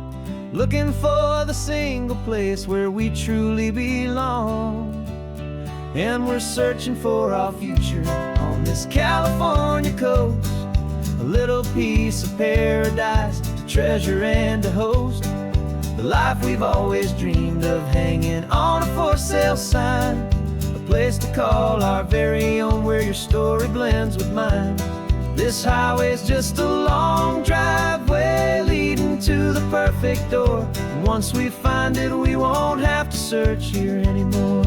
looking for the single place where we truly belong. And we're searching for our future on this California coast, a little piece of paradise to treasure and to host, the life we've always dreamed of hanging on a for sale sign, a place to call our very own where your story blends with mine. This highway's just a long driveway leading to the perfect door, and once we find it we won't have to search here anymore.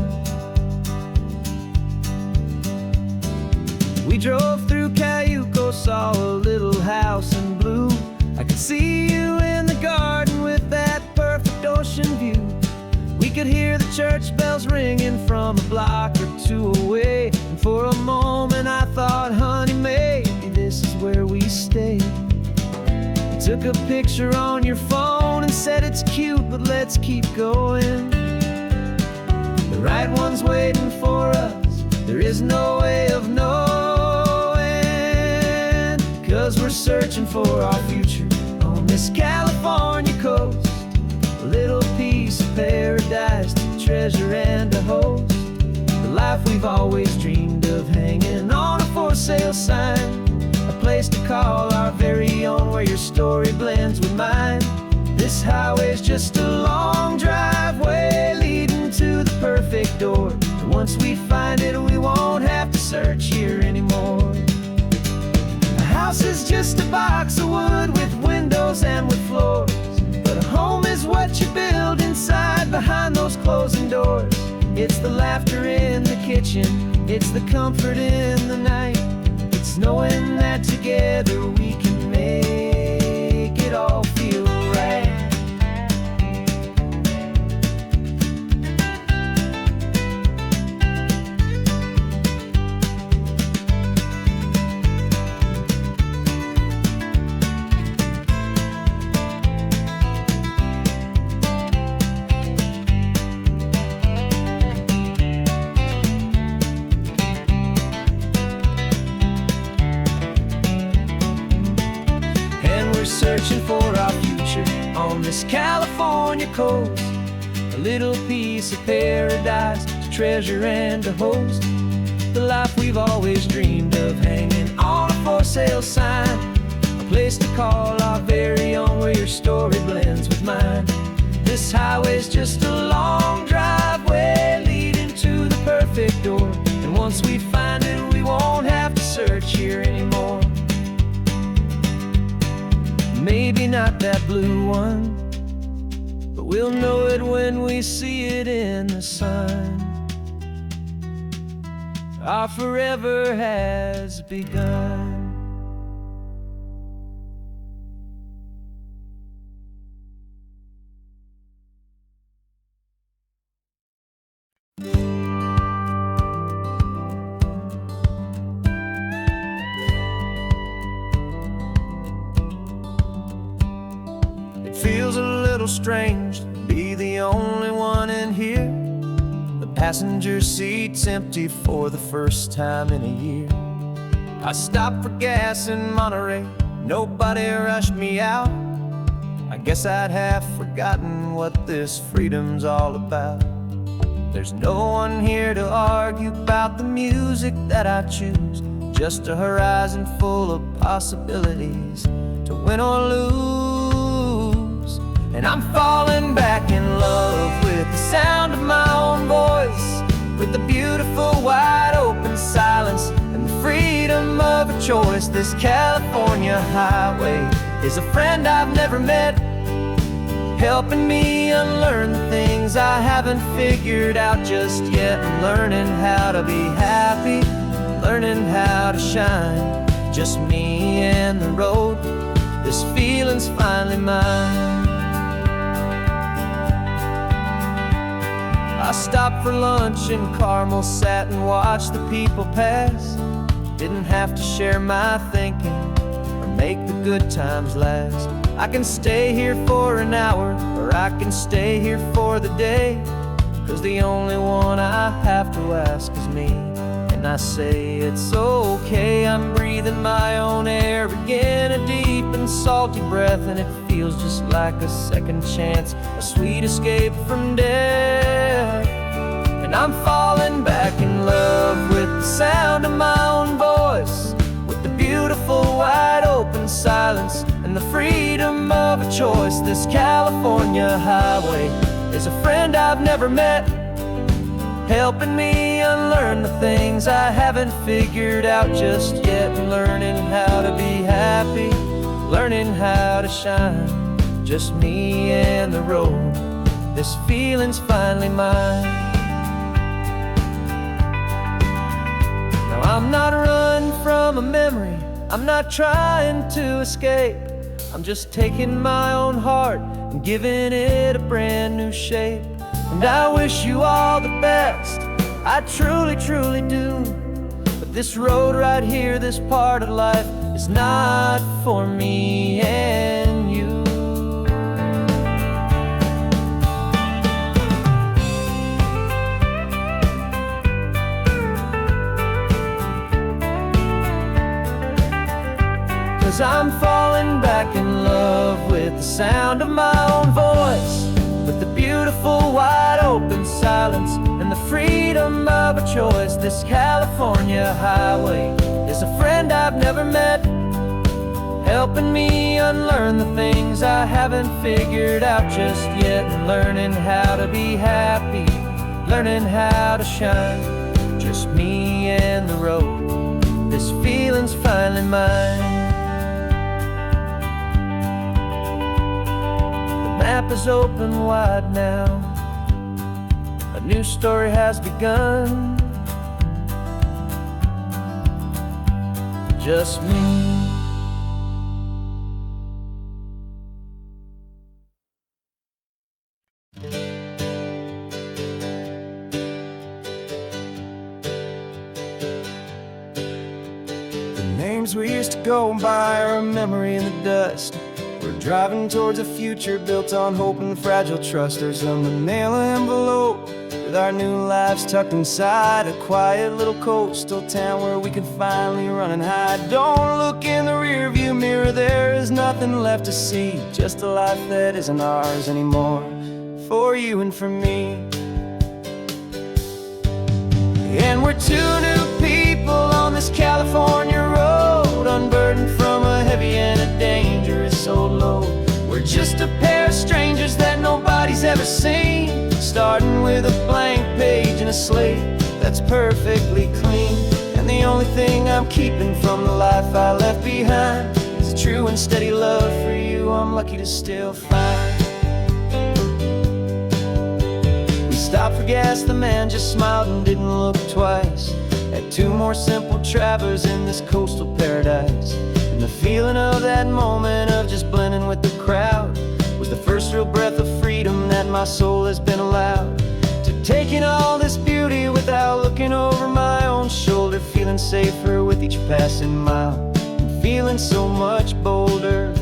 We drove through Cayuco, saw a little house in blue. I could see you in the garden with that perfect ocean view. We could hear the church bells ringing from a block or 2 away, and for a moment I thought, honey, maybe this is where we stay. You took a picture on your phone and said it's cute, but let's keep going. The right one's waiting for us, there is no way of knowing, 'cause we're searching for our future on this California coast, a little piece of paradise to treasure and to host, the life we've always dreamed of hanging on a for sale sign, a place to call our very own where your story blends with mine. This highway's just a long driveway leading to the perfect door, and once we find it we won't have to search here anymore. A house is just a box of wood with windows and with floors, but a home is what you build inside behind those closing doors. It's the laughter in the kitchen, it's the comfort in the night, it's knowing that together we can make it all feel right. Searching for our future on this California coast, a little piece of paradise to treasure and to host, the life we've always dreamed of hanging on a for sale sign, a place to call our very own where your story blends with mine. This highway's just a long driveway leading to the perfect door, and once we find it we won't have to search here anymore. Maybe not that blue one, but we'll know it when we see it in the sun. Our forever has begun. Feels a little strange to be the only one in here. The passenger seat's empty for the first time in a year. I stopped for gas in Monterey, nobody rushed me out. I guess I'd half forgotten what this freedom's all about. There's no one here to argue about the music that I choose, just a horizon full of possibilities to win or lose. And I'm falling back in love with the sound of my own voice, with the beautiful wide open silence and the freedom of a choice. This California highway is a friend I've never met, helping me unlearn the things I haven't figured out just yet. I'm learning how to be happy, learning how to shine, just me and the road. This feeling's finally mine. I stopped for lunch in Carmel, sat and watched the people pass. Didn't have to share my thinking or make the good times last. I can stay here for an hour, or I can stay here for the day, 'cause the only one I have to ask is me. And I say it's okay, I'm breathing my own air again, a deep and salty breath, and it feels just like a second chance, a sweet escape from death. And I'm falling back in love with the sound of my own voice, with the beautiful wide open silence and the freedom of a choice. This California highway is a friend I've never met, helping me unlearn the things I haven't figured out just yet. Learning how to be happy, learning how to shine, just me and the road. This feeling's finally mine. Now I'm not running from a memory, I'm not trying to escape. I'm just taking my own heart and giving it a brand new shape. And I wish you all the best, I truly, truly do. But this road right here, this part of life, is not for me and you. Cause I'm falling back in love with the sound of my own voice, with the beautiful wide open silence and the freedom of a choice. This California highway is a friend I've never met, helping me unlearn the things I haven't figured out just yet. And learning how to be happy, learning how to shine, just me and the road. This feeling's finally mine. The map is open wide now, a new story has begun, just me. The names we used to go by are a memory in the dust. We're driving towards a future built on hope and fragile trust. There's a manila envelope with our new lives tucked inside, a quiet little coastal town where we can finally run and hide. Don't look in the rearview mirror, there is nothing left to see, just a life that isn't ours anymore, for you and for me. And we're two new people on this California road, unburdened from a heavy and a dangerous old load. We're just a pair of strangers that nobody's ever seen, starting with a blank page and a slate that's perfectly clean. And the only thing I'm keeping from the life I left behind is a true and steady love for you I'm lucky to still find. We stopped for gas, the man just smiled and didn't look twice. Had two more simple travelers in this coastal paradise. And the feeling of that moment of just blending with the crowd was the first real breath of freedom that my soul has been allowed to take in all this beauty without looking over my own shoulder, feeling safer with each passing mile and feeling so much bolder.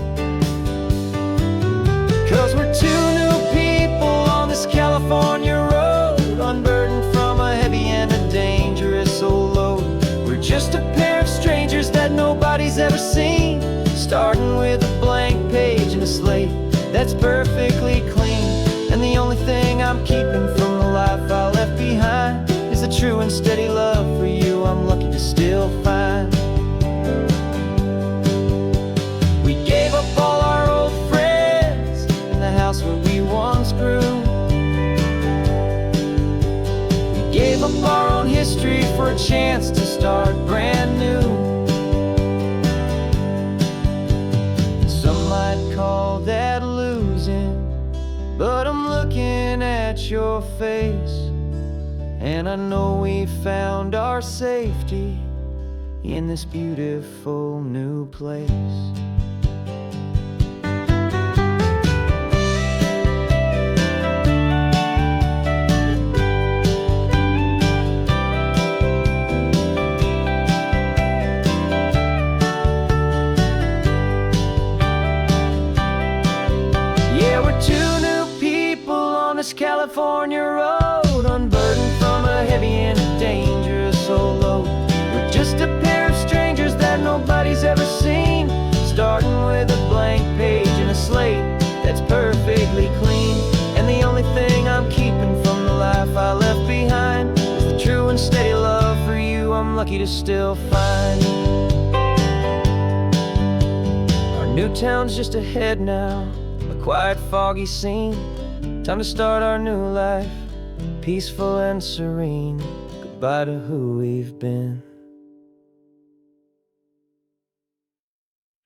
ever seen. Starting with a blank page and a slate that's perfectly clean. And the only thing I'm keeping from the life I left behind is the true and steady love for you I'm lucky to still find. We gave up all our old friends in the house where we once grew. We gave up our own history for a chance to start brand new. Some might call that losing, but I'm looking at your face, and I know we found our safety in this beautiful new place. Yeah, we're two new people on this California road, unburdened from a heavy and dangerous old load. We're just a pair of strangers that nobody's ever seen, starting with a blank page and a slate that's perfectly clean. And the only thing I'm keeping from the life I left behind is the true and steady love for you I'm lucky to still find. Our new town's just ahead now, a quiet, foggy scene. Time to start our new life, peaceful and serene. Goodbye to who we've been.